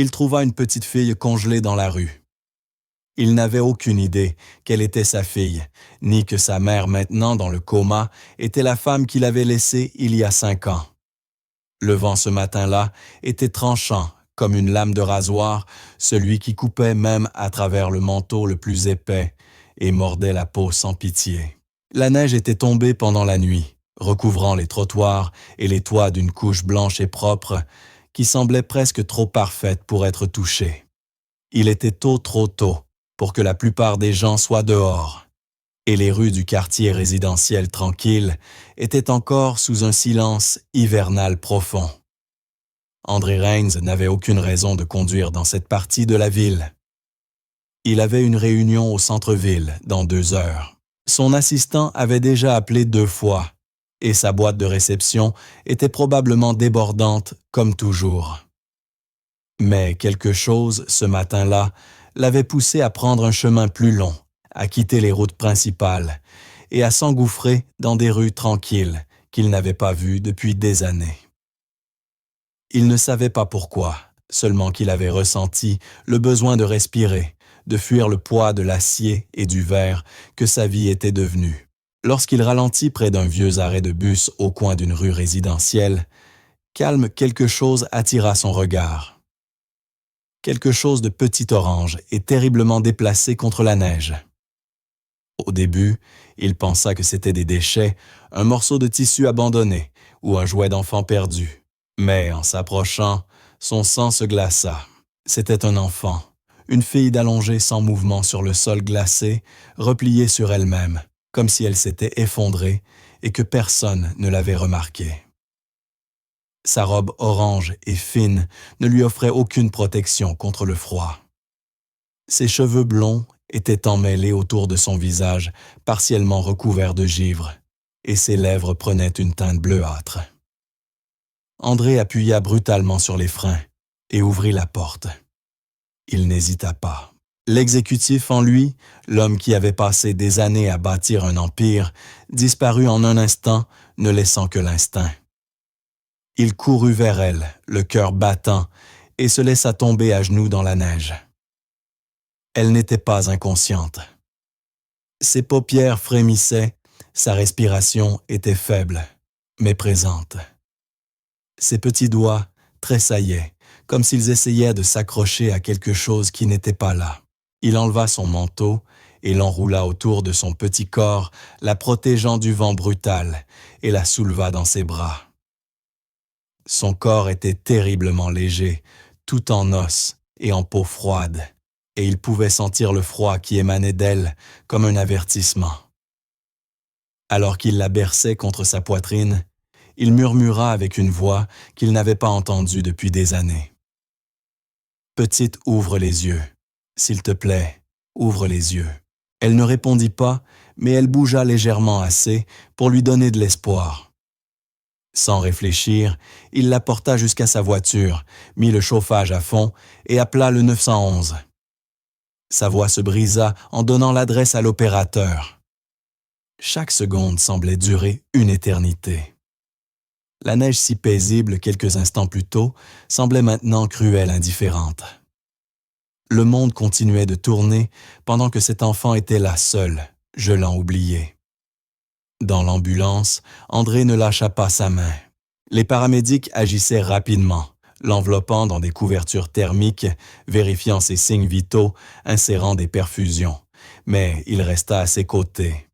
il trouva une petite fille congelée dans la rue. Il n'avait aucune idée qu'elle était sa fille, ni que sa mère, maintenant dans le coma, était la femme qu'il avait laissée il y a 5 ans. Le vent ce matin-là était tranchant, comme une lame de rasoir, celui qui coupait même à travers le manteau le plus épais et mordait la peau sans pitié. La neige était tombée pendant la nuit, recouvrant les trottoirs et les toits d'une couche blanche et propre qui semblait presque trop parfaite pour être touchée. Il était trop tôt, pour que la plupart des gens soient dehors, et les rues du quartier résidentiel tranquille étaient encore sous un silence hivernal profond. André Raines n'avait aucune raison de conduire dans cette partie de la ville. Il avait une réunion au centre-ville dans 2 heures. Son assistant avait déjà appelé 2 fois, et sa boîte de réception était probablement débordante comme toujours. Mais quelque chose, ce matin-là, l'avait poussé à prendre un chemin plus long, à quitter les routes principales et à s'engouffrer dans des rues tranquilles qu'il n'avait pas vues depuis des années. Il ne savait pas pourquoi, seulement qu'il avait ressenti le besoin de respirer, de fuir le poids de l'acier et du verre que sa vie était devenue. Lorsqu'il ralentit près d'un vieux arrêt de bus au coin d'une rue résidentielle, calme quelque chose attira son regard. Quelque chose de petit orange et terriblement déplacé contre la neige. Au début, il pensa que c'était des déchets, un morceau de tissu abandonné ou un jouet d'enfant perdu. Mais en s'approchant, son sang se glaça. C'était un enfant, une fille allongée sans mouvement sur le sol glacé, repliée sur elle-même, comme si elle s'était effondrée et que personne ne l'avait remarqué. Sa robe orange et fine ne lui offrait aucune protection contre le froid. Ses cheveux blonds étaient emmêlés autour de son visage, partiellement recouvert de givre, et ses lèvres prenaient une teinte bleuâtre. André appuya brutalement sur les freins et ouvrit la porte. Il n'hésita pas. L'exécutif en lui, l'homme qui avait passé des années à bâtir un empire, disparut en un instant, ne laissant que l'instinct. Il courut vers elle, le cœur battant, et se laissa tomber à genoux dans la neige. Elle n'était pas inconsciente. Ses paupières frémissaient, sa respiration était faible, mais présente. Ses petits doigts tressaillaient, comme s'ils essayaient de s'accrocher à quelque chose qui n'était pas là. Il enleva son manteau et l'enroula autour de son petit corps, la protégeant du vent brutal, et la souleva dans ses bras. Son corps était terriblement léger, tout en os et en peau froide, et il pouvait sentir le froid qui émanait d'elle comme un avertissement. Alors qu'il la berçait contre sa poitrine, il murmura avec une voix qu'il n'avait pas entendue depuis des années. « Petite, ouvre les yeux. S'il te plaît, ouvre les yeux. » Elle ne répondit pas, mais elle bougea légèrement assez pour lui donner de l'espoir. Sans réfléchir, il la porta jusqu'à sa voiture, mit le chauffage à fond et appela le 911. Sa voix se brisa en donnant l'adresse à l'opérateur. Chaque seconde semblait durer une éternité. La neige si paisible quelques instants plus tôt semblait maintenant cruelle indifférente. Le monde continuait de tourner pendant que cet enfant était là seul, gelant oublié. Dans l'ambulance, André ne lâcha pas sa main. Les paramédics agissaient rapidement, l'enveloppant dans des couvertures thermiques, vérifiant ses signes vitaux, insérant des perfusions. Mais il resta à ses côtés.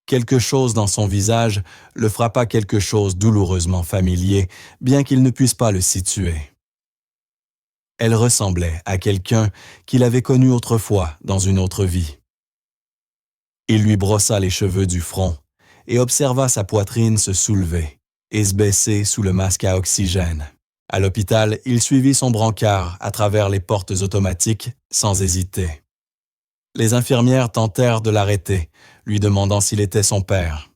Quelque chose dans son visage le frappa quelque chose douloureusement familier, bien qu'il ne puisse pas le situer. Elle ressemblait à quelqu'un qu'il avait connu autrefois dans une autre vie. Il lui brossa les cheveux du front et observa sa poitrine se soulever et se baisser sous le masque à oxygène. À l'hôpital, il suivit son brancard à travers les portes automatiques sans hésiter. Les infirmières tentèrent de l'arrêter, lui demandant s'il était son père.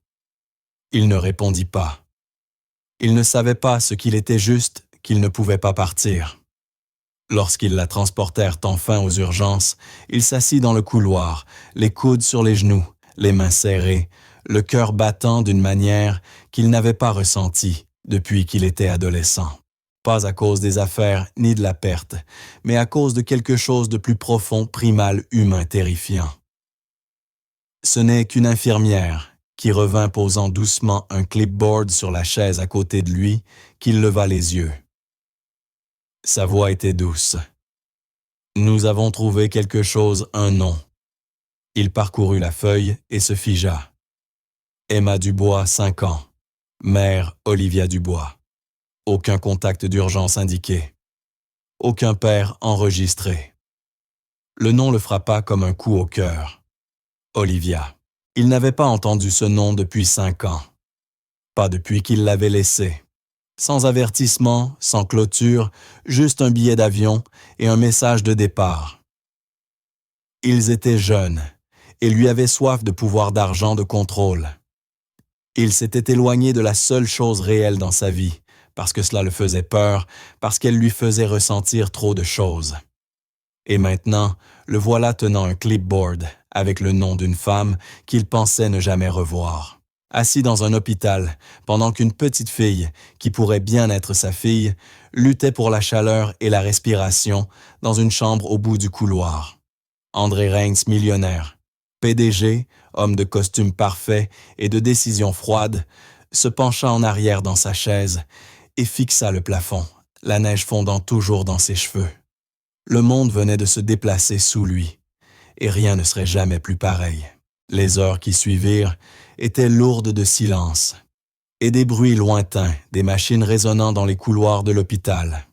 Il ne répondit pas. Il ne savait pas ce qu'il était juste qu'il ne pouvait pas partir. Lorsqu'ils la transportèrent enfin aux urgences, il s'assit dans le couloir, les coudes sur les genoux, les mains serrées, le cœur battant d'une manière qu'il n'avait pas ressentie depuis qu'il était adolescent. Pas à cause des affaires ni de la perte, mais à cause de quelque chose de plus profond, primal, humain, terrifiant. Ce n'est qu'une infirmière qui revint posant doucement un clipboard sur la chaise à côté de lui, qu'il leva les yeux. Sa voix était douce. « Nous avons trouvé quelque chose, un nom. » Il parcourut la feuille et se figea. Emma Dubois, 5 ans. Mère Olivia Dubois. Aucun contact d'urgence indiqué. Aucun père enregistré. Le nom le frappa comme un coup au cœur. Olivia. Il n'avait pas entendu ce nom depuis 5 ans. Pas depuis qu'il l'avait laissé. Sans avertissement, sans clôture, juste un billet d'avion et un message de départ. Ils étaient jeunes et lui avaient soif de pouvoir d'argent, de contrôle. Il s'était éloigné de la seule chose réelle dans sa vie, parce que cela le faisait peur, parce qu'elle lui faisait ressentir trop de choses. Et maintenant, le voilà tenant un clipboard avec le nom d'une femme qu'il pensait ne jamais revoir. Assis dans un hôpital, pendant qu'une petite fille, qui pourrait bien être sa fille, luttait pour la chaleur et la respiration dans une chambre au bout du couloir. André Reigns, millionnaire, PDG, homme de costume parfait et de décision froide, se pencha en arrière dans sa chaise et fixa le plafond, la neige fondant toujours dans ses cheveux. Le monde venait de se déplacer sous lui, et rien ne serait jamais plus pareil. Les heures qui suivirent étaient lourdes de silence, et des bruits lointains, des machines résonnant dans les couloirs de l'hôpital.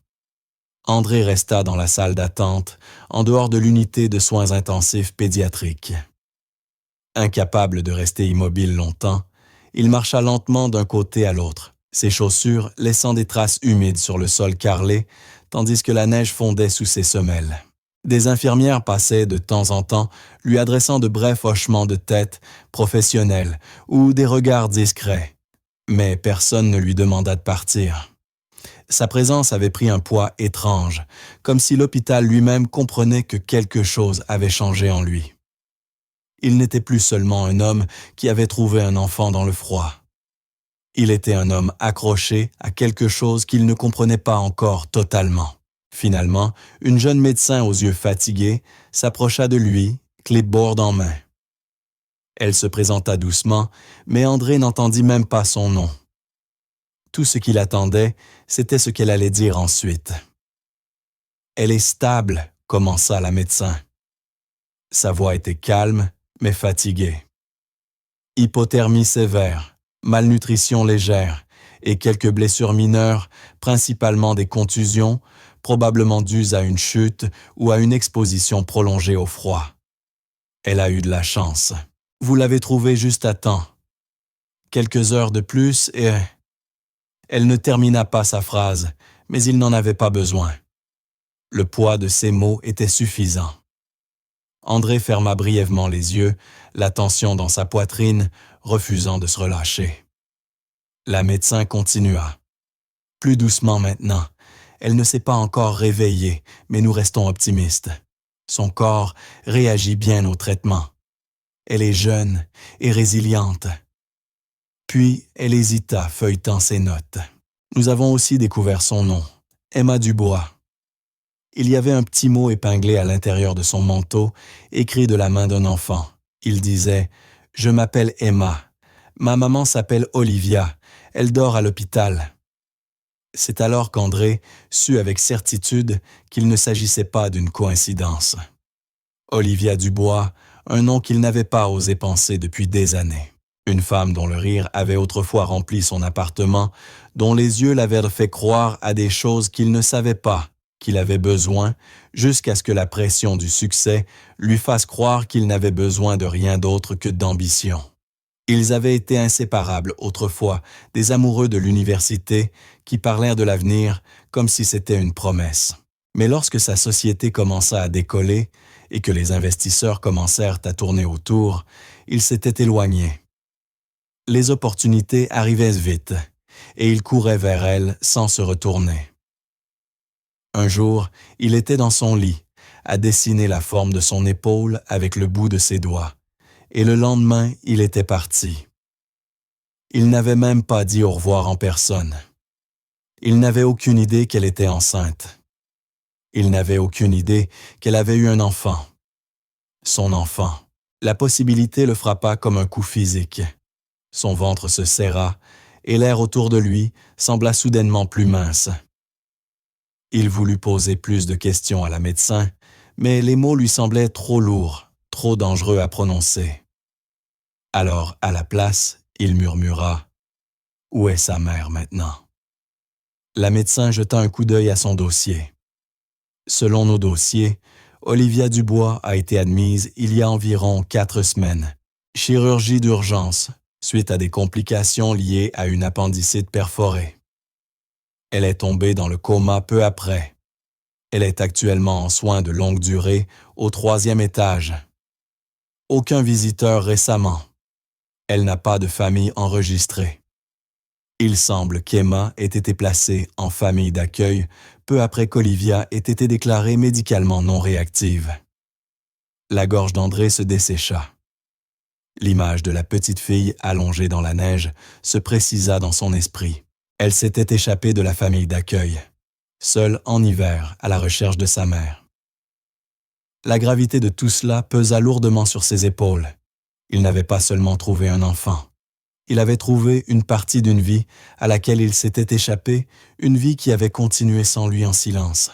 André resta dans la salle d'attente, en dehors de l'unité de soins intensifs pédiatriques. Incapable de rester immobile longtemps, il marcha lentement d'un côté à l'autre, ses chaussures laissant des traces humides sur le sol carrelé, tandis que la neige fondait sous ses semelles. Des infirmières passaient de temps en temps, lui adressant de brefs hochements de tête professionnels ou des regards discrets. Mais personne ne lui demanda de partir. Sa présence avait pris un poids étrange, comme si l'hôpital lui-même comprenait que quelque chose avait changé en lui. Il n'était plus seulement un homme qui avait trouvé un enfant dans le froid. Il était un homme accroché à quelque chose qu'il ne comprenait pas encore totalement. Finalement, une jeune médecin aux yeux fatigués s'approcha de lui, clipboard en main. Elle se présenta doucement, mais André n'entendit même pas son nom. Tout ce qu'il attendait, c'était ce qu'elle allait dire ensuite. « Elle est stable », commença la médecin. Sa voix était calme, mais fatiguée. Hypothermie sévère, malnutrition légère et quelques blessures mineures, principalement des contusions, probablement dues à une chute ou à une exposition prolongée au froid. Elle a eu de la chance. Vous l'avez trouvée juste à temps. Quelques heures de plus et... Elle ne termina pas sa phrase, mais il n'en avait pas besoin. Le poids de ses mots était suffisant. André ferma brièvement les yeux, la tension dans sa poitrine, refusant de se relâcher. La médecin continua. Plus doucement maintenant. Elle ne s'est pas encore réveillée, mais nous restons optimistes. Son corps réagit bien au traitement. Elle est jeune et résiliente. Puis, elle hésita, feuilletant ses notes. Nous avons aussi découvert son nom, Emma Dubois. Il y avait un petit mot épinglé à l'intérieur de son manteau, écrit de la main d'un enfant. Il disait « Je m'appelle Emma. Ma maman s'appelle Olivia. Elle dort à l'hôpital. » C'est alors qu'André sut avec certitude qu'il ne s'agissait pas d'une coïncidence. Olivia Dubois, un nom qu'il n'avait pas osé penser depuis des années. Une femme dont le rire avait autrefois rempli son appartement, dont les yeux l'avaient fait croire à des choses qu'il ne savait pas qu'il avait besoin, jusqu'à ce que la pression du succès lui fasse croire qu'il n'avait besoin de rien d'autre que d'ambition. Ils avaient été inséparables autrefois, des amoureux de l'université qui parlèrent de l'avenir comme si c'était une promesse. Mais lorsque sa société commença à décoller et que les investisseurs commencèrent à tourner autour, ils s'étaient éloignés. Les opportunités arrivaient vite et il courait vers elles sans se retourner. Un jour, il était dans son lit, à dessiner la forme de son épaule avec le bout de ses doigts. Et le lendemain, il était parti. Il n'avait même pas dit au revoir en personne. Il n'avait aucune idée qu'elle était enceinte. Il n'avait aucune idée qu'elle avait eu un enfant. Son enfant. La possibilité le frappa comme un coup physique. Son ventre se serra et l'air autour de lui sembla soudainement plus mince. Il voulut poser plus de questions à la médecin, mais les mots lui semblaient trop lourds, trop dangereux à prononcer. Alors, à la place, il murmura « Où est sa mère maintenant ?» La médecin jeta un coup d'œil à son dossier. Selon nos dossiers, Olivia Dubois a été admise il y a environ 4 semaines. Chirurgie d'urgence, suite à des complications liées à une appendicite perforée. Elle est tombée dans le coma peu après. Elle est actuellement en soins de longue durée au 3e étage. Aucun visiteur récemment. Elle n'a pas de famille enregistrée. Il semble qu'Emma ait été placée en famille d'accueil peu après qu'Olivia ait été déclarée médicalement non réactive. La gorge d'André se dessécha. L'image de la petite fille allongée dans la neige se précisa dans son esprit. Elle s'était échappée de la famille d'accueil, seule en hiver à la recherche de sa mère. La gravité de tout cela pesa lourdement sur ses épaules. Il n'avait pas seulement trouvé un enfant. Il avait trouvé une partie d'une vie à laquelle il s'était échappé, une vie qui avait continué sans lui en silence.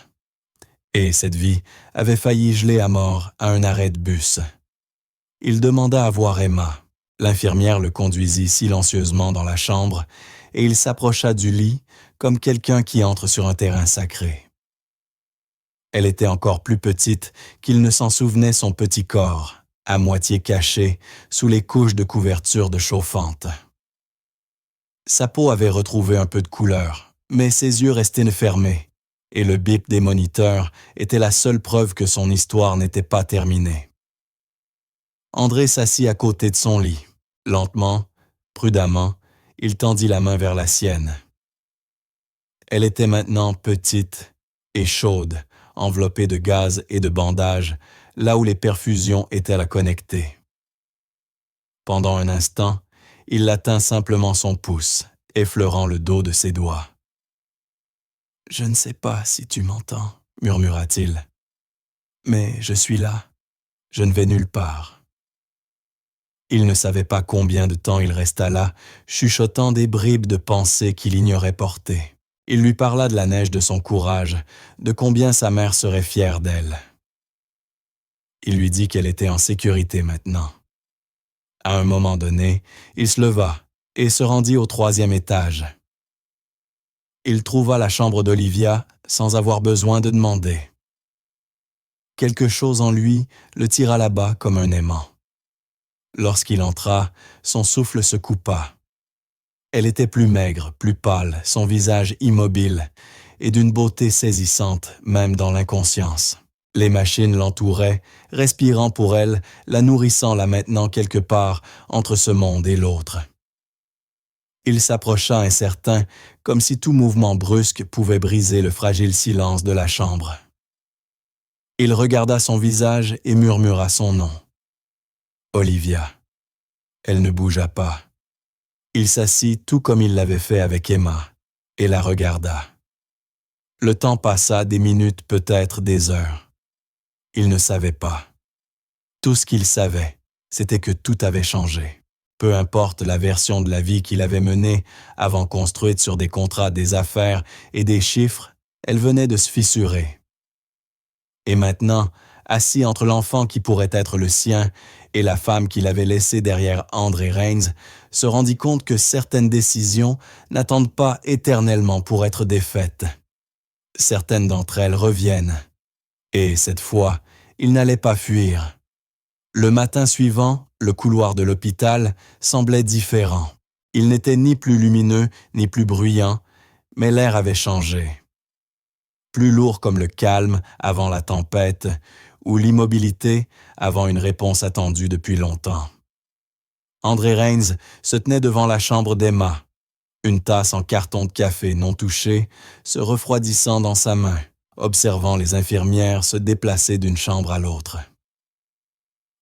Et cette vie avait failli geler à mort à un arrêt de bus. Il demanda à voir Emma. L'infirmière le conduisit silencieusement dans la chambre et il s'approcha du lit comme quelqu'un qui entre sur un terrain sacré. Elle était encore plus petite qu'il ne s'en souvenait son petit corps, à moitié caché sous les couches de couverture de chauffante. Sa peau avait retrouvé un peu de couleur, mais ses yeux restaient fermés, et le bip des moniteurs était la seule preuve que son histoire n'était pas terminée. André s'assit à côté de son lit. Lentement, prudemment, il tendit la main vers la sienne. Elle était maintenant petite et chaude, enveloppée de gaz et de bandages, là où les perfusions étaient à la connecter. Pendant un instant, il la tint simplement son pouce, effleurant le dos de ses doigts. « Je ne sais pas si tu m'entends, » murmura-t-il. « Mais je suis là. Je ne vais nulle part. » Il ne savait pas combien de temps il resta là, chuchotant des bribes de pensées qu'il ignorait porter. Il lui parla de la neige de son courage, de combien sa mère serait fière d'elle. Il lui dit qu'elle était en sécurité maintenant. À un moment donné, il se leva et se rendit au 3e étage. Il trouva la chambre d'Olivia sans avoir besoin de demander. Quelque chose en lui le tira là-bas comme un aimant. Lorsqu'il entra, son souffle se coupa. Elle était plus maigre, plus pâle, son visage immobile, et d'une beauté saisissante, même dans l'inconscience. Les machines l'entouraient, respirant pour elle, la nourrissant là maintenant quelque part entre ce monde et l'autre. Il s'approcha incertain, comme si tout mouvement brusque pouvait briser le fragile silence de la chambre. Il regarda son visage et murmura son nom. Olivia. Elle ne bougea pas. Il s'assit tout comme il l'avait fait avec Emma, et la regarda. Le temps passa, des minutes, peut-être des heures. Il ne savait pas. Tout ce qu'il savait, c'était que tout avait changé. Peu importe la version de la vie qu'il avait menée, avant construite sur des contrats, des affaires et des chiffres, elle venait de se fissurer. Et maintenant, assis entre l'enfant qui pourrait être le sien et la femme qu'il avait laissée derrière André Reigns, se rendit compte que certaines décisions n'attendent pas éternellement pour être défaites. Certaines d'entre elles reviennent. Et cette fois, il n'allait pas fuir. Le matin suivant, le couloir de l'hôpital semblait différent. Il n'était ni plus lumineux, ni plus bruyant, mais l'air avait changé. Plus lourd comme le calme avant la tempête, ou l'immobilité avant une réponse attendue depuis longtemps. André Reigns se tenait devant la chambre d'Emma, une tasse en carton de café non touchée, se refroidissant dans sa main, observant les infirmières se déplacer d'une chambre à l'autre.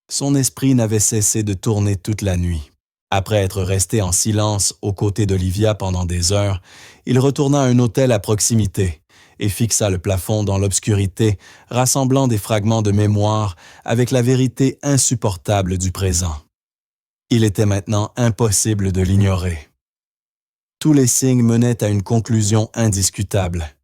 Son esprit n'avait cessé de tourner toute la nuit. Après être resté en silence aux côtés d'Olivia pendant des heures, il retourna à un hôtel à proximité et fixa le plafond dans l'obscurité, rassemblant des fragments de mémoire avec la vérité insupportable du présent. Il était maintenant impossible de l'ignorer. Tous les signes menaient à une conclusion indiscutable.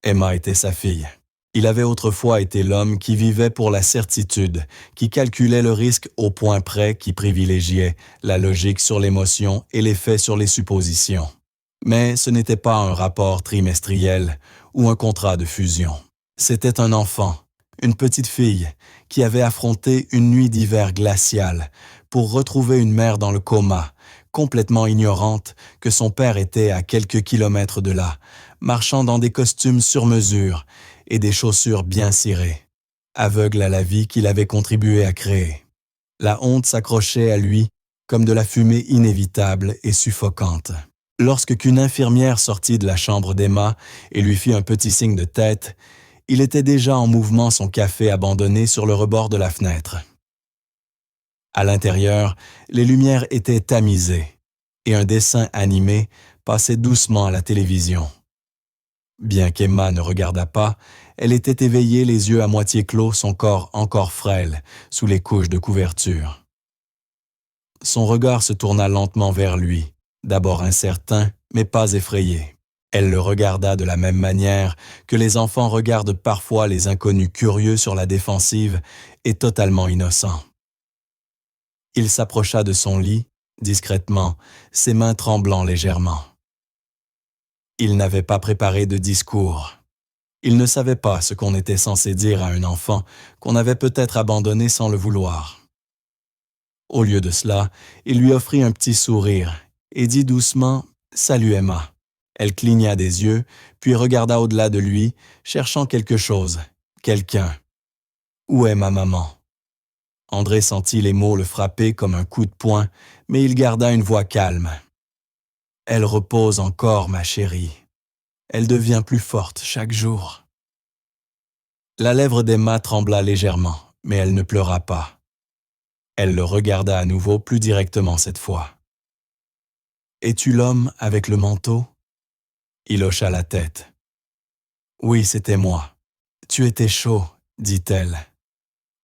Emma était sa fille. Il avait autrefois été l'homme qui vivait pour la certitude, qui calculait le risque au point près, qui privilégiait la logique sur l'émotion et les faits sur les suppositions. Mais ce n'était pas un rapport trimestriel ou un contrat de fusion. C'était un enfant, une petite fille, qui avait affronté une nuit d'hiver glaciale pour retrouver une mère dans le coma, complètement ignorante que son père était à quelques kilomètres de là, marchant dans des costumes sur mesure et des chaussures bien cirées, aveugle à la vie qu'il avait contribué à créer. La honte s'accrochait à lui comme de la fumée inévitable et suffocante. Lorsqu'une infirmière sortit de la chambre d'Emma et lui fit un petit signe de tête, il était déjà en mouvement, son café abandonné sur le rebord de la fenêtre. À l'intérieur, les lumières étaient tamisées et un dessin animé passait doucement à la télévision. Bien qu'Emma ne regardât pas, elle était éveillée, les yeux à moitié clos, son corps encore frêle, sous les couches de couverture. Son regard se tourna lentement vers lui, d'abord incertain, mais pas effrayé. Elle le regarda de la même manière que les enfants regardent parfois les inconnus curieux sur la défensive et totalement innocents. Il s'approcha de son lit, discrètement, ses mains tremblant légèrement. Il n'avait pas préparé de discours. Il ne savait pas ce qu'on était censé dire à un enfant qu'on avait peut-être abandonné sans le vouloir. Au lieu de cela, il lui offrit un petit sourire et dit doucement « Salut Emma ». Elle cligna des yeux, puis regarda au-delà de lui, cherchant quelque chose, quelqu'un. « Où est ma maman ?» André sentit les mots le frapper comme un coup de poing, mais il garda une voix calme. « Elle repose encore, ma chérie. Elle devient plus forte chaque jour. » La lèvre d'Emma trembla légèrement, mais elle ne pleura pas. Elle le regarda à nouveau plus directement cette fois. « Es-tu l'homme avec le manteau ?» Il hocha la tête. « Oui, c'était moi. Tu étais chaud, dit-elle. »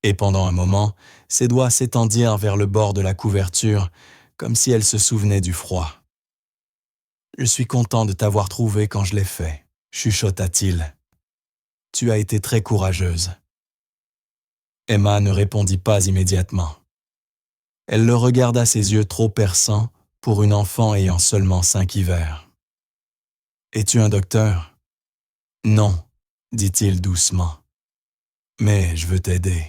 Et pendant un moment, ses doigts s'étendirent vers le bord de la couverture, comme si elle se souvenait du froid. « Je suis content de t'avoir trouvé quand je l'ai fait, » chuchota-t-il. « Tu as été très courageuse. » Emma ne répondit pas immédiatement. Elle le regarda, ses yeux trop perçants pour une enfant ayant seulement 5 hivers. « Es-tu un docteur ?»« Non, » dit-il doucement. « Mais je veux t'aider. »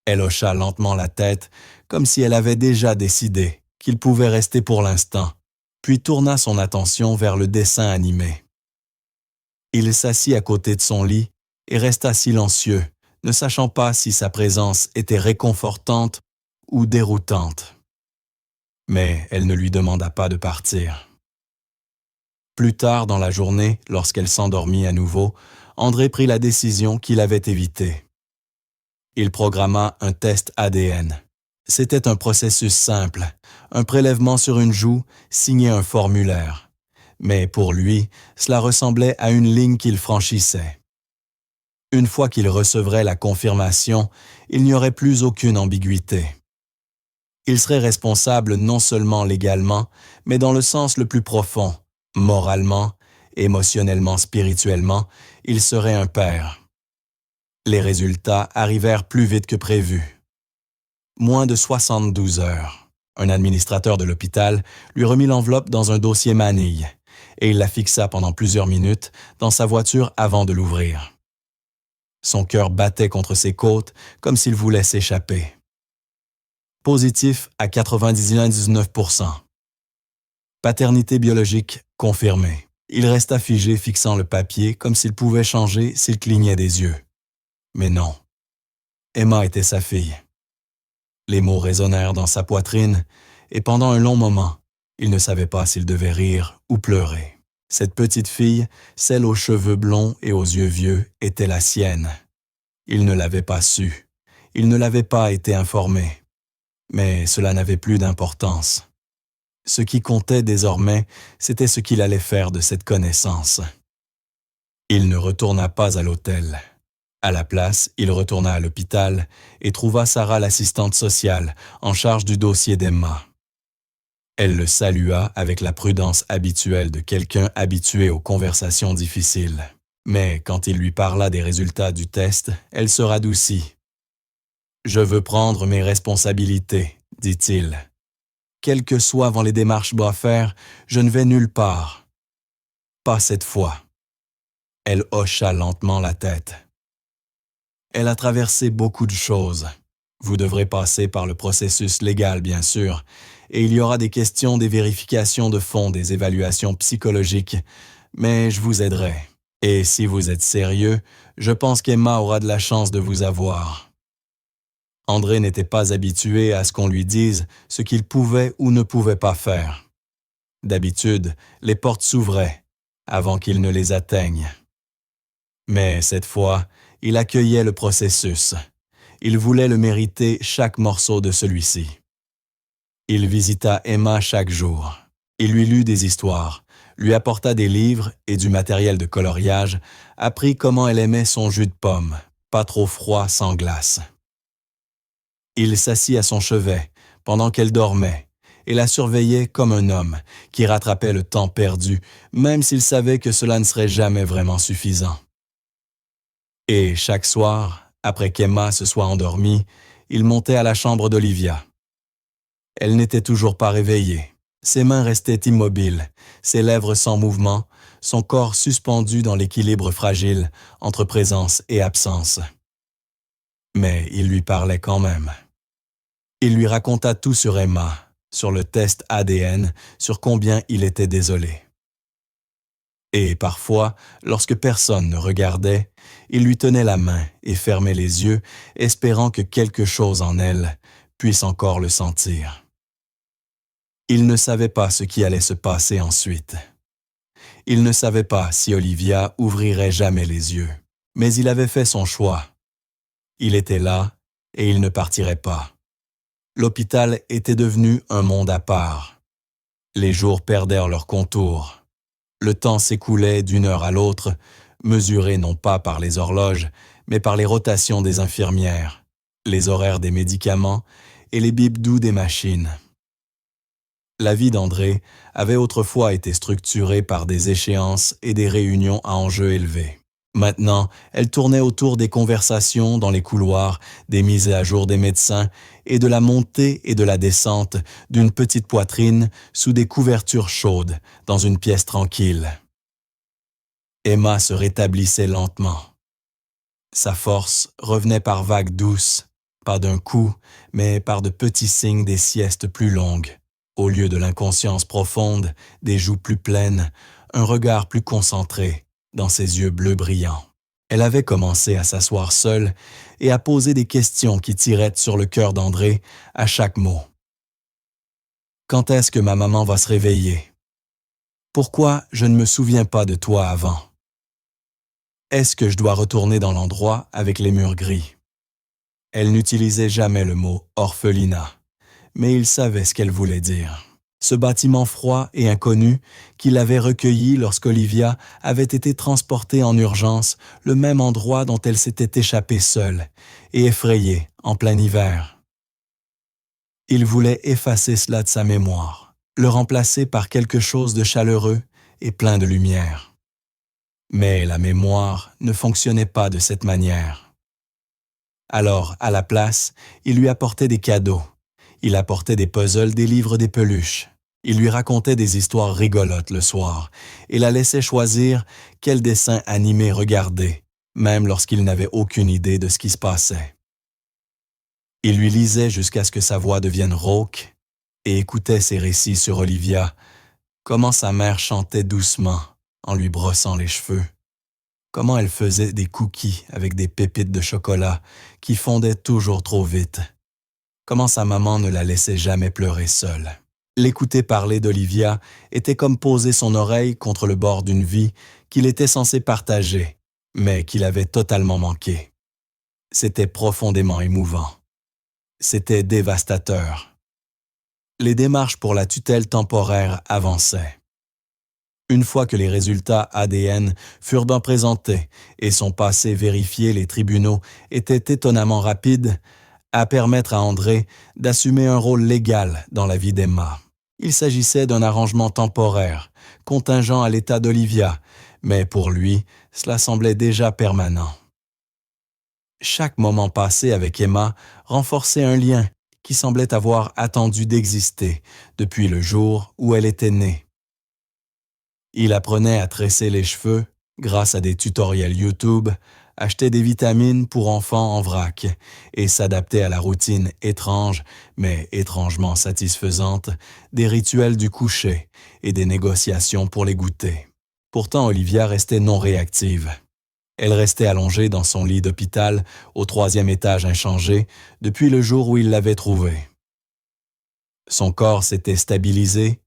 Elle hocha lentement la tête, comme si elle avait déjà décidé qu'il pouvait rester pour l'instant, puis tourna son attention vers le dessin animé. Il s'assit à côté de son lit et resta silencieux, ne sachant pas si sa présence était réconfortante ou déroutante. Mais elle ne lui demanda pas de partir. Plus tard dans la journée, lorsqu'elle s'endormit à nouveau, André prit la décision qu'il avait évitée. Il programma un test ADN. C'était un processus simple, un prélèvement sur une joue, signé un formulaire. Mais pour lui, cela ressemblait à une ligne qu'il franchissait. Une fois qu'il recevrait la confirmation, il n'y aurait plus aucune ambiguïté. Il serait responsable non seulement légalement, mais dans le sens le plus profond. Moralement, émotionnellement, spirituellement, il serait un père. Les résultats arrivèrent plus vite que prévu. Moins de 72 heures. Un administrateur de l'hôpital lui remit l'enveloppe dans un dossier manille et il la fixa pendant plusieurs minutes dans sa voiture avant de l'ouvrir. Son cœur battait contre ses côtes comme s'il voulait s'échapper. Positif à 99%. Paternité biologique confirmée. Il resta figé, fixant le papier comme s'il pouvait changer s'il clignait des yeux. Mais non. Emma était sa fille. Les mots résonnèrent dans sa poitrine et pendant un long moment, il ne savait pas s'il devait rire ou pleurer. Cette petite fille, celle aux cheveux blonds et aux yeux vieux, était la sienne. Il ne l'avait pas su. Il ne l'avait pas été informé. Mais cela n'avait plus d'importance. Ce qui comptait désormais, c'était ce qu'il allait faire de cette connaissance. Il ne retourna pas à l'hôtel. À la place, il retourna à l'hôpital et trouva Sarah l'assistante sociale en charge du dossier d'Emma. Elle le salua avec la prudence habituelle de quelqu'un habitué aux conversations difficiles. Mais quand il lui parla des résultats du test, elle se radoucit. « Je veux prendre mes responsabilités, dit-il. Quelles que soient les démarches à faire, je ne vais nulle part. Pas cette fois. » Elle hocha lentement la tête. Elle a traversé beaucoup de choses. Vous devrez passer par le processus légal, bien sûr, et il y aura des questions, des vérifications de fond, des évaluations psychologiques, mais je vous aiderai. Et si vous êtes sérieux, je pense qu'Emma aura de la chance de vous avoir. André n'était pas habitué à ce qu'on lui dise ce qu'il pouvait ou ne pouvait pas faire. D'habitude, les portes s'ouvraient avant qu'il ne les atteigne. Mais cette fois, il accueillait le processus. Il voulait le mériter chaque morceau de celui-ci. Il visita Emma chaque jour. Il lui lut des histoires, lui apporta des livres et du matériel de coloriage, apprit comment elle aimait son jus de pomme, pas trop froid sans glace. Il s'assit à son chevet pendant qu'elle dormait et la surveillait comme un homme qui rattrapait le temps perdu, même s'il savait que cela ne serait jamais vraiment suffisant. Et chaque soir, après qu'Emma se soit endormie, il montait à la chambre d'Olivia. Elle n'était toujours pas réveillée. Ses mains restaient immobiles, ses lèvres sans mouvement, son corps suspendu dans l'équilibre fragile entre présence et absence. Mais il lui parlait quand même. Il lui raconta tout sur Emma, sur le test ADN, sur combien il était désolé. Et parfois, lorsque personne ne regardait, il lui tenait la main et fermait les yeux, espérant que quelque chose en elle puisse encore le sentir. Il ne savait pas ce qui allait se passer ensuite. Il ne savait pas si Olivia ouvrirait jamais les yeux, mais il avait fait son choix. Il était là et il ne partirait pas. L'hôpital était devenu un monde à part. Les jours perdèrent leur contour. Le temps s'écoulait d'une heure à l'autre, mesuré non pas par les horloges, mais par les rotations des infirmières, les horaires des médicaments et les bips doux des machines. La vie d'André avait autrefois été structurée par des échéances et des réunions à enjeux élevés. Maintenant, elle tournait autour des conversations dans les couloirs, des mises à jour des médecins et de la montée et de la descente d'une petite poitrine sous des couvertures chaudes dans une pièce tranquille. Emma se rétablissait lentement. Sa force revenait par vagues douces, pas d'un coup, mais par de petits signes des siestes plus longues. Au lieu de l'inconscience profonde, des joues plus pleines, un regard plus concentré dans ses yeux bleus brillants. Elle avait commencé à s'asseoir seule et à poser des questions qui tiraient sur le cœur d'André à chaque mot. Quand est-ce que ma maman va se réveiller? Pourquoi je ne me souviens pas de toi avant? Est-ce que je dois retourner dans l'endroit avec les murs gris? Elle n'utilisait jamais le mot orphelinat, mais il savait ce qu'elle voulait dire. Ce bâtiment froid et inconnu qui l'avait recueilli lorsqu'Olivia avait été transportée en urgence, le même endroit dont elle s'était échappée seule et effrayée en plein hiver. Il voulait effacer cela de sa mémoire, le remplacer par quelque chose de chaleureux et plein de lumière. Mais la mémoire ne fonctionnait pas de cette manière. Alors, à la place, il lui apportait des cadeaux. Il apportait des puzzles, des livres, des peluches. Il lui racontait des histoires rigolotes le soir et la laissait choisir quel dessin animé regarder, même lorsqu'il n'avait aucune idée de ce qui se passait. Il lui lisait jusqu'à ce que sa voix devienne rauque et écoutait ses récits sur Olivia, comment sa mère chantait doucement en lui brossant les cheveux, comment elle faisait des cookies avec des pépites de chocolat qui fondaient toujours trop vite, comment sa maman ne la laissait jamais pleurer seule. L'écouter parler d'Olivia était comme poser son oreille contre le bord d'une vie qu'il était censé partager, mais qu'il avait totalement manqué. C'était profondément émouvant. C'était dévastateur. Les démarches pour la tutelle temporaire avançaient. Une fois que les résultats ADN furent bien présentés et son passé vérifié, les tribunaux étaient étonnamment rapides à permettre à André d'assumer un rôle légal dans la vie d'Emma. Il s'agissait d'un arrangement temporaire, contingent à l'état d'Olivia, mais pour lui, cela semblait déjà permanent. Chaque moment passé avec Emma renforçait un lien qui semblait avoir attendu d'exister depuis le jour où elle était née. Il apprenait à tresser les cheveux grâce à des tutoriels YouTube, achetait des vitamines pour enfants en vrac et s'adaptait à la routine étrange, mais étrangement satisfaisante, des rituels du coucher et des négociations pour les goûters. Pourtant, Olivia restait non réactive. Elle restait allongée dans son lit d'hôpital au 3e étage inchangé depuis le jour où il l'avait trouvée. Son corps s'était stabilisé,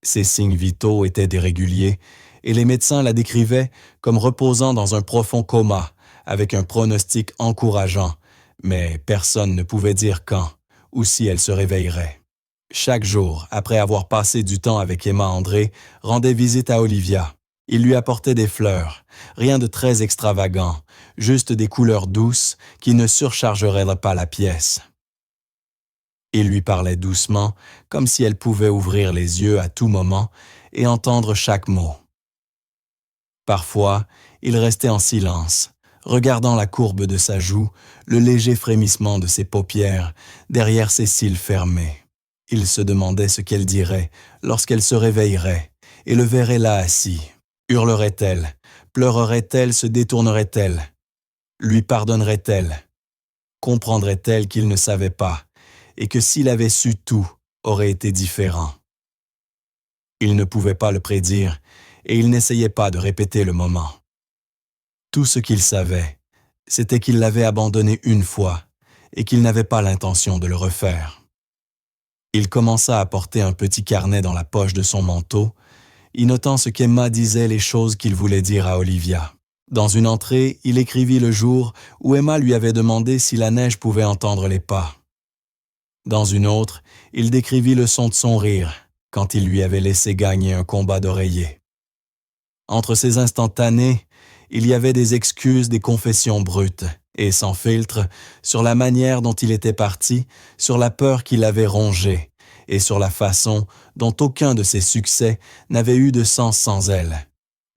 ses signes vitaux étaient déréguliers et les médecins la décrivaient comme reposant dans un profond coma avec un pronostic encourageant, mais personne ne pouvait dire quand ou si elle se réveillerait. Chaque jour, après avoir passé du temps avec Emma André, rendait visite à Olivia. Il lui apportait des fleurs, rien de très extravagant, juste des couleurs douces qui ne surchargeraient pas la pièce. Il lui parlait doucement, comme si elle pouvait ouvrir les yeux à tout moment et entendre chaque mot. Parfois, il restait en silence, regardant la courbe de sa joue, le léger frémissement de ses paupières derrière ses cils fermés. Il se demandait ce qu'elle dirait lorsqu'elle se réveillerait et le verrait là assis. Hurlerait-elle? Pleurerait-elle? Se détournerait-elle? Lui pardonnerait-elle? Comprendrait-elle qu'il ne savait pas et que s'il avait su tout, aurait été différent? Il ne pouvait pas le prédire et il n'essayait pas de répéter le moment. Tout ce qu'il savait, c'était qu'il l'avait abandonné une fois et qu'il n'avait pas l'intention de le refaire. Il commença à porter un petit carnet dans la poche de son manteau, y notant ce qu'Emma disait, les choses qu'il voulait dire à Olivia. Dans une entrée, il écrivit le jour où Emma lui avait demandé si la neige pouvait entendre les pas. Dans une autre, il décrivit le son de son rire, quand il lui avait laissé gagner un combat d'oreiller. Entre ces instantanés, il y avait des excuses, des confessions brutes, et sans filtre, sur la manière dont il était parti, sur la peur qui l'avait rongé, et sur la façon dont aucun de ses succès n'avait eu de sens sans elle.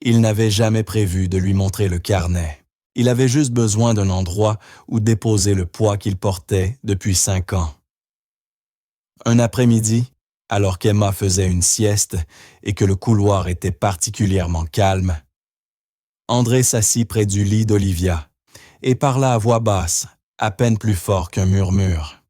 Il n'avait jamais prévu de lui montrer le carnet. Il avait juste besoin d'un endroit où déposer le poids qu'il portait depuis 5 ans. Un après-midi, alors qu'Emma faisait une sieste et que le couloir était particulièrement calme, André s'assit près du lit d'Olivia et parla à voix basse, à peine plus fort qu'un murmure.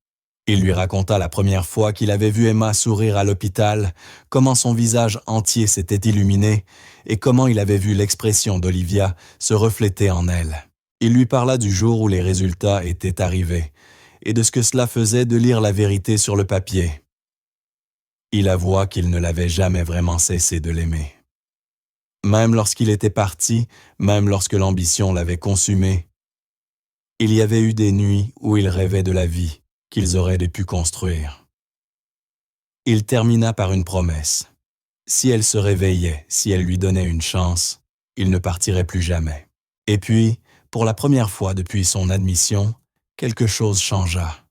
Il lui raconta la première fois qu'il avait vu Emma sourire à l'hôpital, comment son visage entier s'était illuminé et comment il avait vu l'expression d'Olivia se refléter en elle. Il lui parla du jour où les résultats étaient arrivés et de ce que cela faisait de lire la vérité sur le papier. Il avoua qu'il ne l'avait jamais vraiment cessé de l'aimer. Même lorsqu'il était parti, même lorsque l'ambition l'avait consumé, il y avait eu des nuits où il rêvait de la vie qu'ils auraient pu construire. Il termina par une promesse. Si elle se réveillait, si elle lui donnait une chance, il ne partirait plus jamais. Et puis, pour la première fois depuis son admission, quelque chose changea.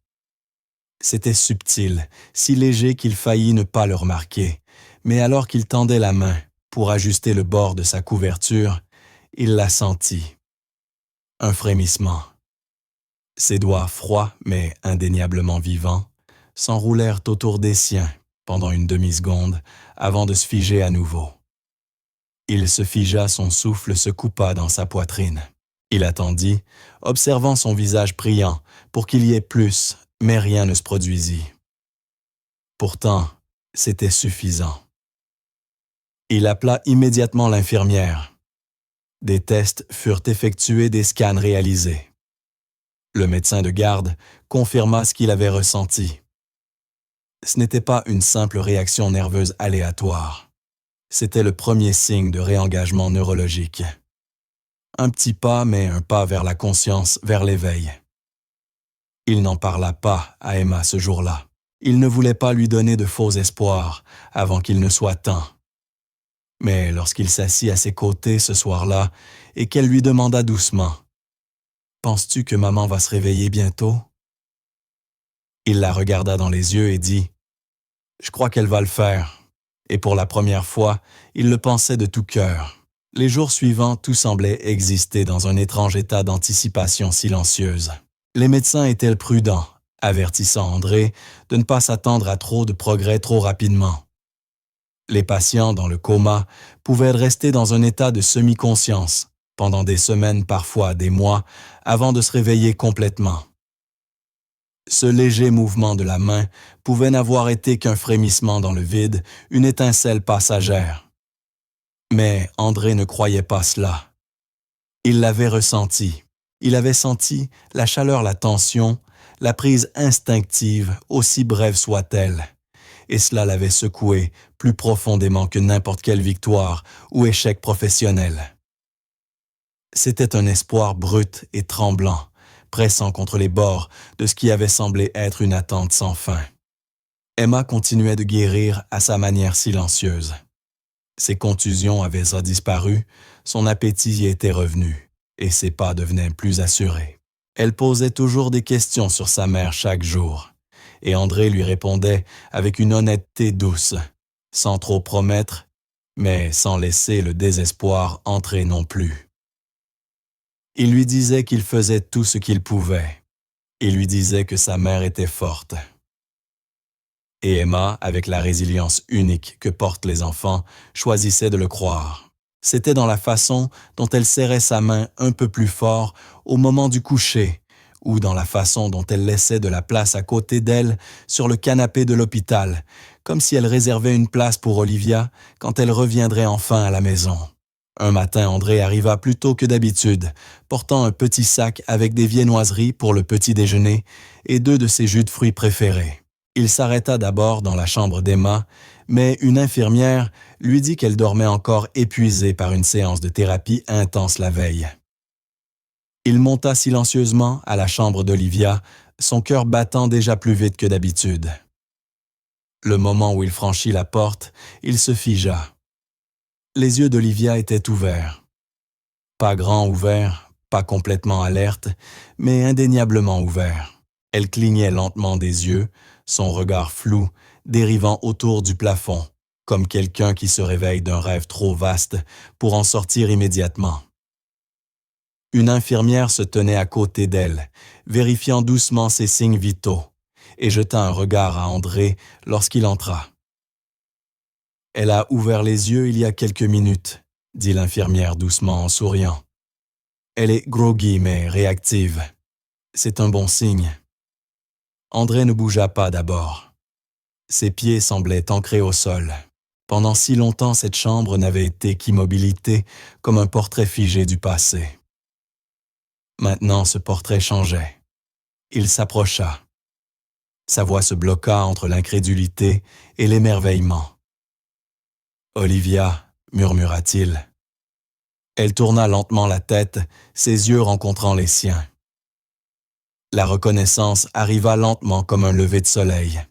C'était subtil, si léger qu'il faillit ne pas le remarquer, mais alors qu'il tendait la main pour ajuster le bord de sa couverture, il la sentit. Un frémissement. Ses doigts froids, mais indéniablement vivants, s'enroulèrent autour des siens pendant une demi-seconde avant de se figer à nouveau. Il se figea, son souffle se coupa dans sa poitrine. Il attendit, observant son visage priant pour qu'il y ait plus, mais rien ne se produisit. Pourtant, c'était suffisant. Il appela immédiatement l'infirmière. Des tests furent effectués, des scans réalisés. Le médecin de garde confirma ce qu'il avait ressenti. Ce n'était pas une simple réaction nerveuse aléatoire. C'était le premier signe de réengagement neurologique. Un petit pas, mais un pas vers la conscience, vers l'éveil. Il n'en parla pas à Emma ce jour-là. Il ne voulait pas lui donner de faux espoirs avant qu'il ne soit temps. Mais lorsqu'il s'assit à ses côtés ce soir-là et qu'elle lui demanda doucement « Penses-tu que maman va se réveiller bientôt ?» Il la regarda dans les yeux et dit « Je crois qu'elle va le faire. » Et pour la première fois, il le pensait de tout cœur. Les jours suivants, tout semblait exister dans un étrange état d'anticipation silencieuse. Les médecins étaient prudents, avertissant André de ne pas s'attendre à trop de progrès trop rapidement. Les patients dans le coma pouvaient rester dans un état de semi-conscience pendant des semaines, parfois des mois, avant de se réveiller complètement. Ce léger mouvement de la main pouvait n'avoir été qu'un frémissement dans le vide, une étincelle passagère. Mais André ne croyait pas cela. Il l'avait ressenti. Il avait senti la chaleur, la tension, la prise instinctive, aussi brève soit-elle. Et cela l'avait secoué plus profondément que n'importe quelle victoire ou échec professionnel. C'était un espoir brut et tremblant, pressant contre les bords de ce qui avait semblé être une attente sans fin. Emma continuait de guérir à sa manière silencieuse. Ses contusions avaient disparu, son appétit y était revenu, et ses pas devenaient plus assurés. Elle posait toujours des questions sur sa mère chaque jour, et André lui répondait avec une honnêteté douce, sans trop promettre, mais sans laisser le désespoir entrer non plus. Il lui disait qu'il faisait tout ce qu'il pouvait. Il lui disait que sa mère était forte. Et Emma, avec la résilience unique que portent les enfants, choisissait de le croire. C'était dans la façon dont elle serrait sa main un peu plus fort au moment du coucher, ou dans la façon dont elle laissait de la place à côté d'elle sur le canapé de l'hôpital, comme si elle réservait une place pour Olivia quand elle reviendrait enfin à la maison. Un matin, André arriva plus tôt que d'habitude, portant un petit sac avec des viennoiseries pour le petit déjeuner et 2 de ses jus de fruits préférés. Il s'arrêta d'abord dans la chambre d'Emma, mais une infirmière lui dit qu'elle dormait encore épuisée par une séance de thérapie intense la veille. Il monta silencieusement à la chambre d'Olivia, son cœur battant déjà plus vite que d'habitude. Le moment où il franchit la porte, il se figea. Les yeux d'Olivia étaient ouverts. Pas grands ouverts, pas complètement alertes, mais indéniablement ouverts. Elle clignait lentement des yeux, son regard flou, dérivant autour du plafond, comme quelqu'un qui se réveille d'un rêve trop vaste pour en sortir immédiatement. Une infirmière se tenait à côté d'elle, vérifiant doucement ses signes vitaux, et jeta un regard à André lorsqu'il entra. « Elle a ouvert les yeux il y a quelques minutes, » dit l'infirmière doucement en souriant. « Elle est groggy mais réactive. C'est un bon signe. » André ne bougea pas d'abord. Ses pieds semblaient ancrés au sol. Pendant si longtemps, cette chambre n'avait été qu'immobilité, comme un portrait figé du passé. Maintenant, ce portrait changeait. Il s'approcha. Sa voix se bloqua entre l'incrédulité et l'émerveillement. « Olivia, » murmura-t-il. Elle tourna lentement la tête, ses yeux rencontrant les siens. La reconnaissance arriva lentement comme un lever de soleil.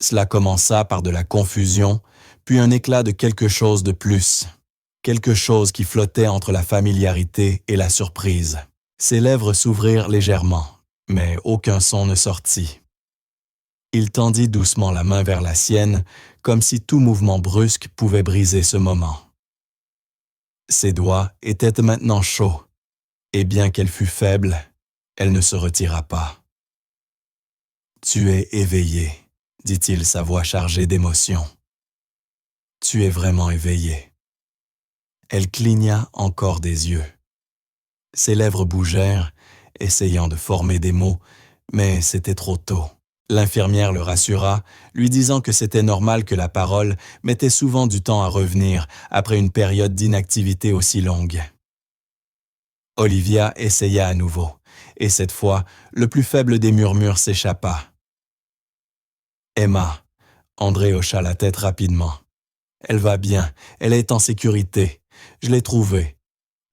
Cela commença par de la confusion, puis un éclat de quelque chose de plus, quelque chose qui flottait entre la familiarité et la surprise. Ses lèvres s'ouvrirent légèrement, mais aucun son ne sortit. Il tendit doucement la main vers la sienne, comme si tout mouvement brusque pouvait briser ce moment. Ses doigts étaient maintenant chauds, et bien qu'elle fût faible, elle ne se retira pas. « Tu es éveillé, » dit-il, sa voix chargée d'émotion. « Tu es vraiment éveillé. » Elle cligna encore des yeux. Ses lèvres bougèrent, essayant de former des mots, mais c'était trop tôt. L'infirmière le rassura, lui disant que c'était normal que la parole mettait souvent du temps à revenir après une période d'inactivité aussi longue. Olivia essaya à nouveau, et cette fois, le plus faible des murmures s'échappa. « Emma », André hocha la tête rapidement. « Elle va bien, elle est en sécurité. Je l'ai trouvée.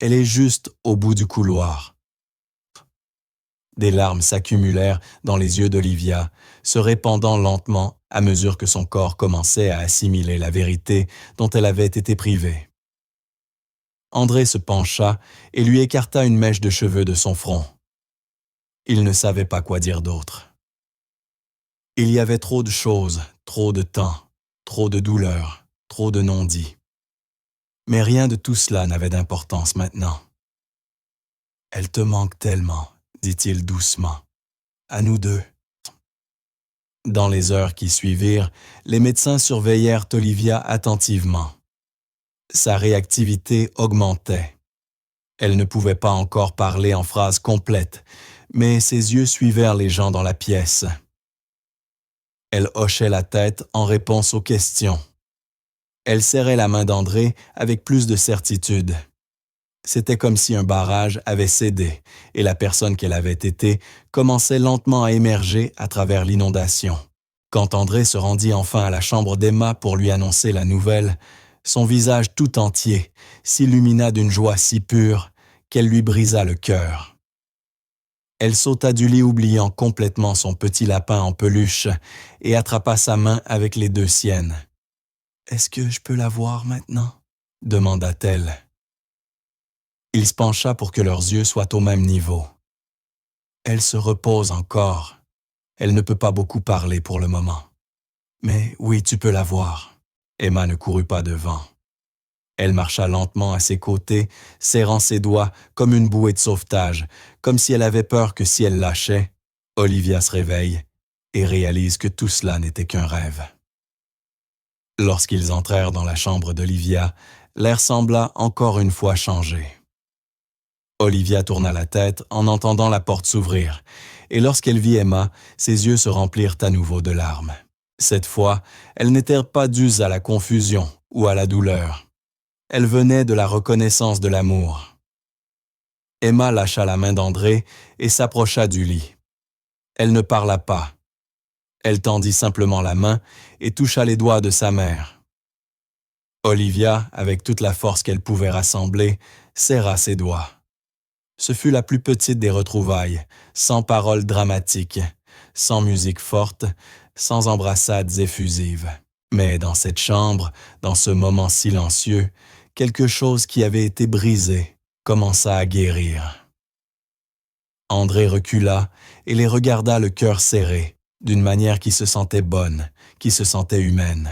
Elle est juste au bout du couloir. » Des larmes s'accumulèrent dans les yeux d'Olivia, se répandant lentement à mesure que son corps commençait à assimiler la vérité dont elle avait été privée. André se pencha et lui écarta une mèche de cheveux de son front. Il ne savait pas quoi dire d'autre. Il y avait trop de choses, trop de temps, trop de douleurs, trop de non-dits. Mais rien de tout cela n'avait d'importance maintenant. « Elle te manque tellement », dit-il doucement. « À nous deux. » Dans les heures qui suivirent, les médecins surveillèrent Olivia attentivement. Sa réactivité augmentait. Elle ne pouvait pas encore parler en phrases complètes, mais ses yeux suivirent les gens dans la pièce. Elle hochait la tête en réponse aux questions. Elle serrait la main d'André avec plus de certitude. C'était comme si un barrage avait cédé et la personne qu'elle avait été commençait lentement à émerger à travers l'inondation. Quand André se rendit enfin à la chambre d'Emma pour lui annoncer la nouvelle, son visage tout entier s'illumina d'une joie si pure qu'elle lui brisa le cœur. Elle sauta du lit oubliant complètement son petit lapin en peluche et attrapa sa main avec les deux siennes. « Est-ce que je peux la voir maintenant ?» demanda-t-elle. Il se pencha pour que leurs yeux soient au même niveau. Elle se repose encore. Elle ne peut pas beaucoup parler pour le moment. Mais oui, tu peux la voir. Emma ne courut pas devant. Elle marcha lentement à ses côtés, serrant ses doigts comme une bouée de sauvetage, comme si elle avait peur que si elle lâchait, Olivia se réveille et réalise que tout cela n'était qu'un rêve. Lorsqu'ils entrèrent dans la chambre d'Olivia, l'air sembla encore une fois changer. Olivia tourna la tête en entendant la porte s'ouvrir, et lorsqu'elle vit Emma, ses yeux se remplirent à nouveau de larmes. Cette fois, elles n'étaient pas dues à la confusion ou à la douleur. Elles venaient de la reconnaissance de l'amour. Emma lâcha la main d'André et s'approcha du lit. Elle ne parla pas. Elle tendit simplement la main et toucha les doigts de sa mère. Olivia, avec toute la force qu'elle pouvait rassembler, serra ses doigts. Ce fut la plus petite des retrouvailles, sans paroles dramatiques, sans musique forte, sans embrassades effusives. Mais dans cette chambre, dans ce moment silencieux, quelque chose qui avait été brisé commença à guérir. André recula et les regarda le cœur serré, d'une manière qui se sentait bonne, qui se sentait humaine.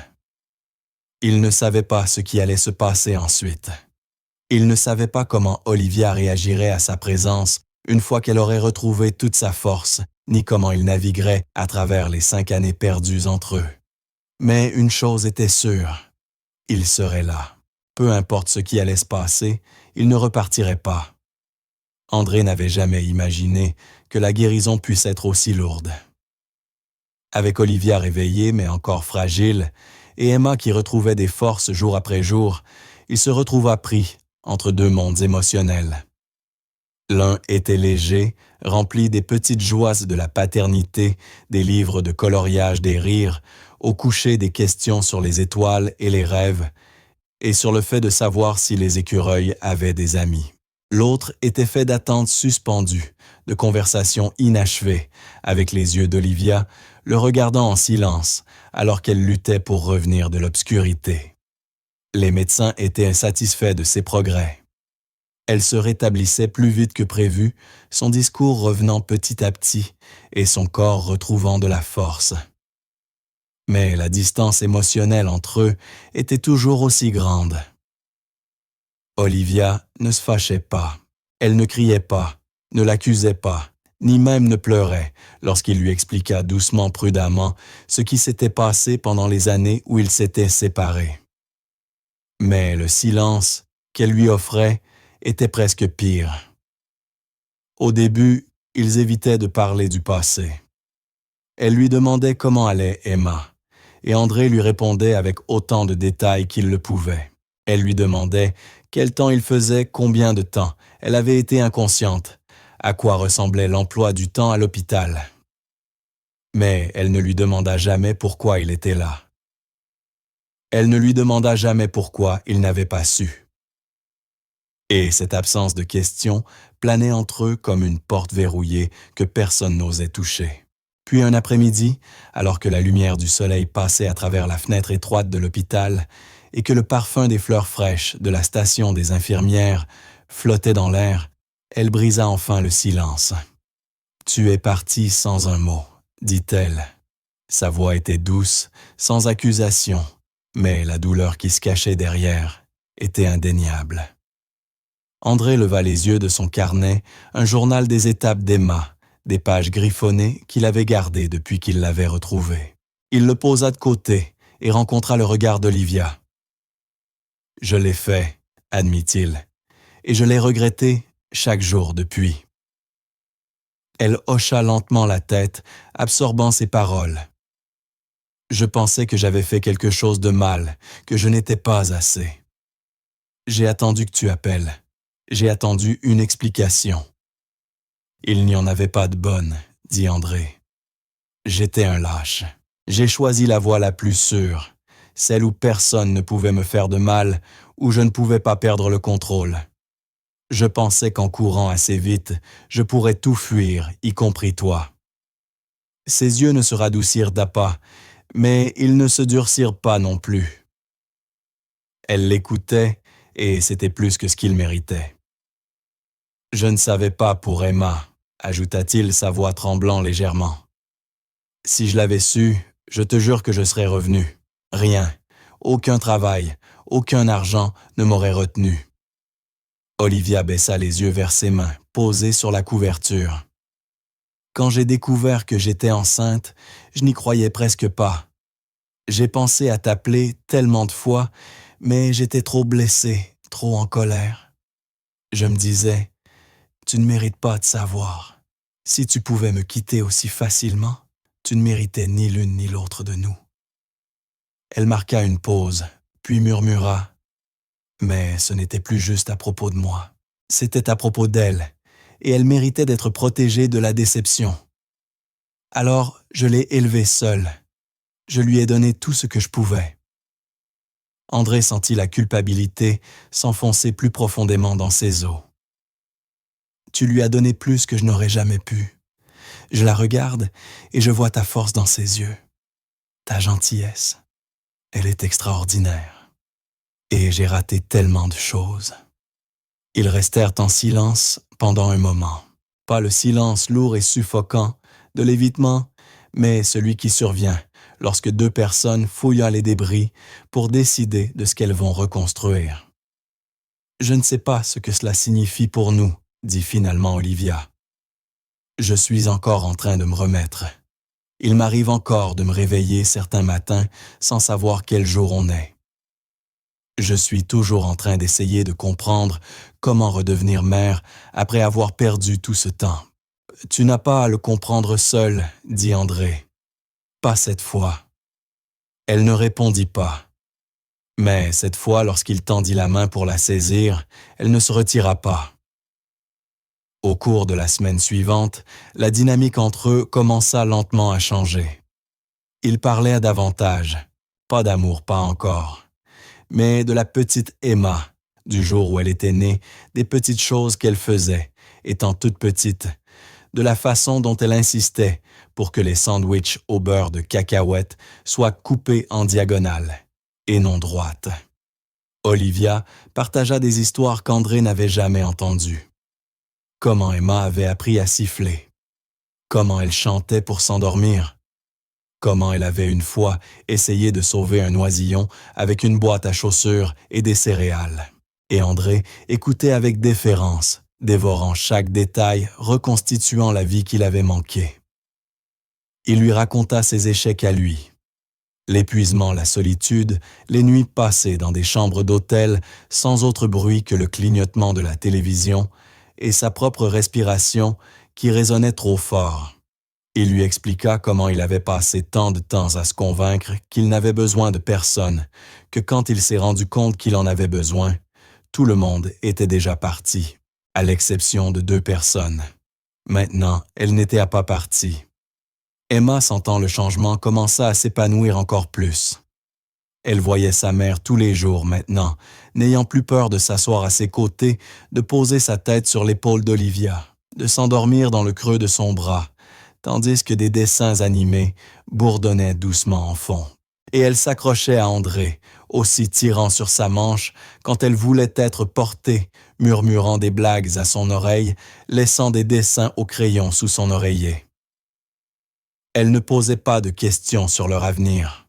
Il ne savait pas ce qui allait se passer ensuite. Il ne savait pas comment Olivia réagirait à sa présence une fois qu'elle aurait retrouvé toute sa force, ni comment il naviguerait à travers les 5 années perdues entre eux. Mais une chose était sûre, il serait là. Peu importe ce qui allait se passer, il ne repartirait pas. André n'avait jamais imaginé que la guérison puisse être aussi lourde. Avec Olivia réveillée mais encore fragile, et Emma qui retrouvait des forces jour après jour, il se retrouva pris entre deux mondes émotionnels. L'un était léger, rempli des petites joies de la paternité, des livres de coloriage des rires, au coucher des questions sur les étoiles et les rêves, et sur le fait de savoir si les écureuils avaient des amis. L'autre était fait d'attentes suspendues, de conversations inachevées, avec les yeux d'Olivia, le regardant en silence, alors qu'elle luttait pour revenir de l'obscurité. Les médecins étaient insatisfaits de ses progrès. Elle se rétablissait plus vite que prévu, son discours revenant petit à petit et son corps retrouvant de la force. Mais la distance émotionnelle entre eux était toujours aussi grande. Olivia ne se fâchait pas, elle ne criait pas, ne l'accusait pas, ni même ne pleurait lorsqu'il lui expliqua doucement, prudemment, ce qui s'était passé pendant les années où ils s'étaient séparés. Mais le silence qu'elle lui offrait était presque pire. Au début, ils évitaient de parler du passé. Elle lui demandait comment allait Emma, et André lui répondait avec autant de détails qu'il le pouvait. Elle lui demandait quel temps il faisait, combien de temps elle avait été inconsciente, à quoi ressemblait l'emploi du temps à l'hôpital. Mais elle ne lui demanda jamais pourquoi il était là. Elle ne lui demanda jamais pourquoi il n'avait pas su. Et cette absence de questions planait entre eux comme une porte verrouillée que personne n'osait toucher. Puis un après-midi, alors que la lumière du soleil passait à travers la fenêtre étroite de l'hôpital et que le parfum des fleurs fraîches de la station des infirmières flottait dans l'air, elle brisa enfin le silence. « Tu es parti sans un mot, dit-elle. » Sa voix était douce, sans accusation, mais la douleur qui se cachait derrière était indéniable. André leva les yeux de son carnet, un journal des étapes d'Emma, des pages griffonnées qu'il avait gardées depuis qu'il l'avait retrouvée. Il le posa de côté et rencontra le regard d'Olivia. « Je l'ai fait, admit-il, et je l'ai regretté chaque jour depuis. » Elle hocha lentement la tête, absorbant ses paroles. « Je pensais que j'avais fait quelque chose de mal, que je n'étais pas assez. J'ai attendu que tu appelles. J'ai attendu une explication. » « Il n'y en avait pas de bonne, dit André. J'étais un lâche. J'ai choisi la voie la plus sûre, celle où personne ne pouvait me faire de mal, où je ne pouvais pas perdre le contrôle. Je pensais qu'en courant assez vite, je pourrais tout fuir, y compris toi. » Ses yeux ne se radoucirent d'appât, mais ils ne se durcirent pas non plus. Elle l'écoutait, et c'était plus que ce qu'il méritait. « Je ne savais pas pour Emma, » ajouta-t-il, sa voix tremblant légèrement. « Si je l'avais su, je te jure que je serais revenu. Rien, aucun travail, aucun argent ne m'aurait retenu. » Olivia baissa les yeux vers ses mains, posées sur la couverture. « Quand j'ai découvert que j'étais enceinte, je n'y croyais presque pas. J'ai pensé à t'appeler tellement de fois, mais j'étais trop blessée, trop en colère. Je me disais, tu ne mérites pas de savoir. Si tu pouvais me quitter aussi facilement, tu ne méritais ni l'une ni l'autre de nous. » Elle marqua une pause, puis murmura, « Mais ce n'était plus juste à propos de moi. C'était à propos d'elle, et elle méritait d'être protégée de la déception. Alors, je l'ai élevée seule. Je lui ai donné tout ce que je pouvais. » André sentit la culpabilité s'enfoncer plus profondément dans ses os. « Tu lui as donné plus que je n'aurais jamais pu. Je la regarde et je vois ta force dans ses yeux, ta gentillesse. Elle est extraordinaire. Et j'ai raté tellement de choses. » Ils restèrent en silence pendant un moment. Pas le silence lourd et suffocant de l'évitement, mais celui qui survient lorsque deux personnes fouillent les débris pour décider de ce qu'elles vont reconstruire. « Je ne sais pas ce que cela signifie pour nous, » dit finalement Olivia. « Je suis encore en train de me remettre. Il m'arrive encore de me réveiller certains matins sans savoir quel jour on est. Je suis toujours en train d'essayer de comprendre comment redevenir mère après avoir perdu tout ce temps. »« Tu n'as pas à le comprendre seul, » dit André. « Pas cette fois. » Elle ne répondit pas. Mais cette fois, lorsqu'il tendit la main pour la saisir, elle ne se retira pas. Au cours de la semaine suivante, la dynamique entre eux commença lentement à changer. Ils parlaient davantage, pas d'amour, pas encore, mais de la petite Emma, du jour où elle était née, des petites choses qu'elle faisait, étant toute petite, de la façon dont elle insistait pour que les sandwichs au beurre de cacahuètes soient coupés en diagonale et non droites. Olivia partagea des histoires qu'André n'avait jamais entendues. Comment Emma avait appris à siffler. Comment elle chantait pour s'endormir. Comment elle avait une fois essayé de sauver un oisillon avec une boîte à chaussures et des céréales. Et André écoutait avec déférence, dévorant chaque détail, reconstituant la vie qu'il avait manquée. Il lui raconta ses échecs à lui. L'épuisement, la solitude, les nuits passées dans des chambres d'hôtel sans autre bruit que le clignotement de la télévision et sa propre respiration qui résonnait trop fort. Il lui expliqua comment il avait passé tant de temps à se convaincre qu'il n'avait besoin de personne, que quand il s'est rendu compte qu'il en avait besoin, tout le monde était déjà parti, à l'exception de 2 personnes. Maintenant, elle n'était pas partie. Emma, sentant le changement, commença à s'épanouir encore plus. Elle voyait sa mère tous les jours maintenant, n'ayant plus peur de s'asseoir à ses côtés, de poser sa tête sur l'épaule d'Olivia, de s'endormir dans le creux de son bras, tandis que des dessins animés bourdonnaient doucement en fond. Et elle s'accrochait à André, aussi tirant sur sa manche, quand elle voulait être portée, murmurant des blagues à son oreille, laissant des dessins au crayon sous son oreiller. Elle ne posait pas de questions sur leur avenir.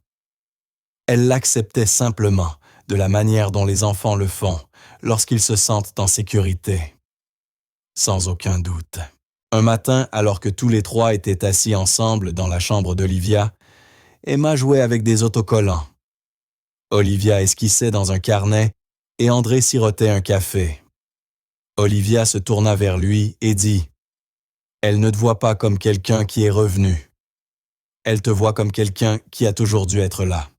Elle l'acceptait simplement, de la manière dont les enfants le font, lorsqu'ils se sentent en sécurité. Sans aucun doute. Un matin, alors que tous les trois étaient assis ensemble dans la chambre d'Olivia, Emma jouait avec des autocollants. Olivia esquissait dans un carnet et André sirotait un café. Olivia se tourna vers lui et dit « Elle ne te voit pas comme quelqu'un qui est revenu. Elle te voit comme quelqu'un qui a toujours dû être là. »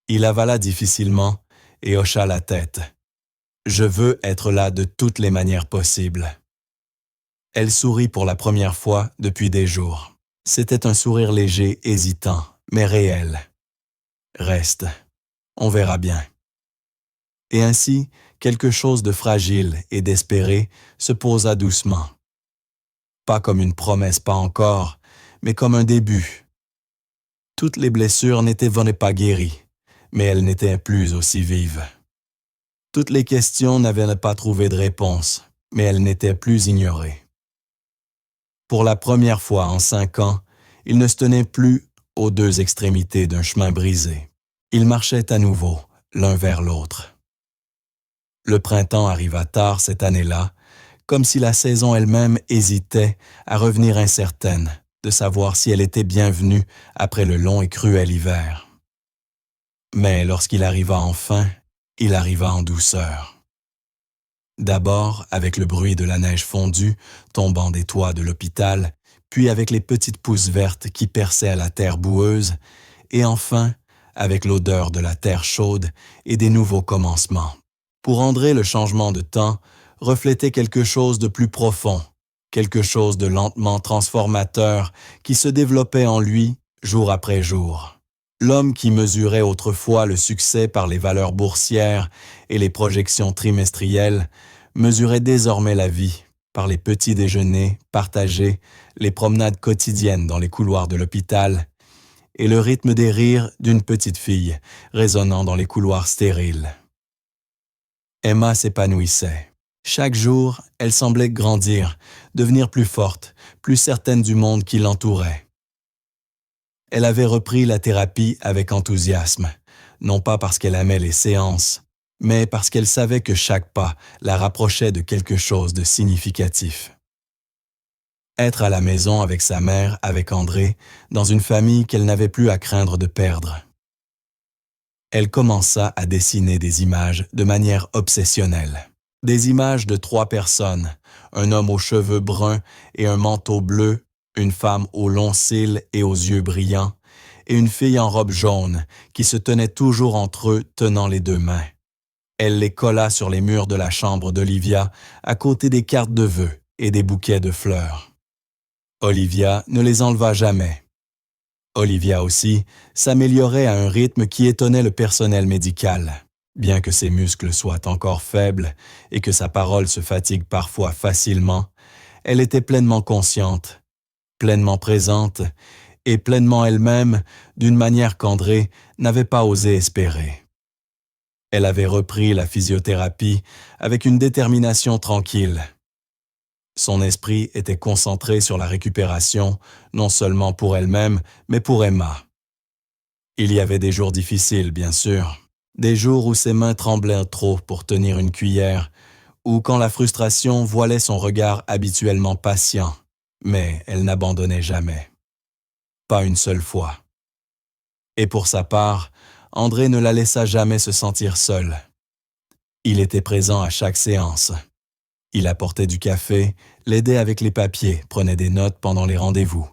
Il avala difficilement et hocha la tête. « Je veux être là de toutes les manières possibles. » Elle sourit pour la première fois depuis des jours. C'était un sourire léger, hésitant, mais réel. « Reste, on verra bien. » Et ainsi, quelque chose de fragile et d'espéré se posa doucement. Pas comme une promesse, pas encore, mais comme un début. Toutes les blessures n'étaient pas guéries, mais elles n'étaient plus aussi vives. Toutes les questions n'avaient pas trouvé de réponse, mais elles n'étaient plus ignorées. Pour la première fois en 5 ans, ils ne se tenaient plus aux deux extrémités d'un chemin brisé. Ils marchaient à nouveau, l'un vers l'autre. Le printemps arriva tard cette année-là, comme si la saison elle-même hésitait à revenir incertaine, de savoir si elle était bienvenue après le long et cruel hiver. Mais lorsqu'il arriva enfin, il arriva en douceur. D'abord avec le bruit de la neige fondue tombant des toits de l'hôpital, puis avec les petites pousses vertes qui perçaient à la terre boueuse, et enfin avec l'odeur de la terre chaude et des nouveaux commencements. Pour André, le changement de temps reflétait quelque chose de plus profond, quelque chose de lentement transformateur qui se développait en lui jour après jour. L'homme qui mesurait autrefois le succès par les valeurs boursières et les projections trimestrielles mesurait désormais la vie par les petits déjeuners partagés, les promenades quotidiennes dans les couloirs de l'hôpital et le rythme des rires d'une petite fille résonnant dans les couloirs stériles. Emma s'épanouissait. Chaque jour, elle semblait grandir, devenir plus forte, plus certaine du monde qui l'entourait. Elle avait repris la thérapie avec enthousiasme, non pas parce qu'elle aimait les séances, mais parce qu'elle savait que chaque pas la rapprochait de quelque chose de significatif. Être à la maison avec sa mère, avec André, dans une famille qu'elle n'avait plus à craindre de perdre. Elle commença à dessiner des images de manière obsessionnelle. Des images de 3 personnes, un homme aux cheveux bruns et un manteau bleu, une femme aux longs cils et aux yeux brillants, et une fille en robe jaune qui se tenait toujours entre eux tenant les 2 mains. Elle les colla sur les murs de la chambre d'Olivia à côté des cartes de vœux et des bouquets de fleurs. Olivia ne les enleva jamais. Olivia aussi s'améliorait à un rythme qui étonnait le personnel médical. Bien que ses muscles soient encore faibles et que sa parole se fatigue parfois facilement, elle était pleinement consciente, pleinement présente et pleinement elle-même d'une manière qu'André n'avait pas osé espérer. Elle avait repris la physiothérapie avec une détermination tranquille. Son esprit était concentré sur la récupération, non seulement pour elle-même, mais pour Emma. Il y avait des jours difficiles, bien sûr. Des jours où ses mains tremblaient trop pour tenir une cuillère, ou quand la frustration voilait son regard habituellement patient, mais elle n'abandonnait jamais. Pas une seule fois. Et pour sa part, André ne la laissa jamais se sentir seule. Il était présent à chaque séance. Il apportait du café, l'aidait avec les papiers, prenait des notes pendant les rendez-vous,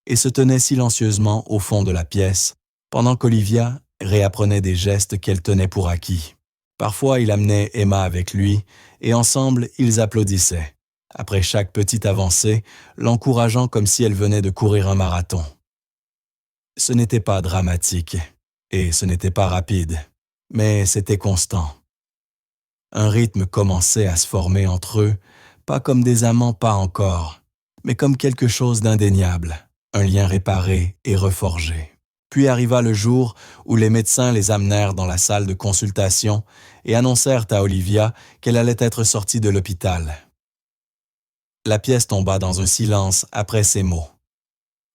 et se tenait silencieusement au fond de la pièce, pendant qu'Olivia réapprenait des gestes qu'elle tenait pour acquis. Parfois, il amenait Emma avec lui, et ensemble, ils applaudissaient, après chaque petite avancée, l'encourageant comme si elle venait de courir un marathon. Ce n'était pas dramatique, Et ce n'était pas rapide, mais c'était constant. Un rythme commençait à se former entre eux, pas comme des amants, pas encore, mais comme quelque chose d'indéniable, un lien réparé et reforgé. Puis arriva le jour où les médecins les amenèrent dans la salle de consultation et annoncèrent à Olivia qu'elle allait être sortie de l'hôpital. La pièce tomba dans un silence après ces mots.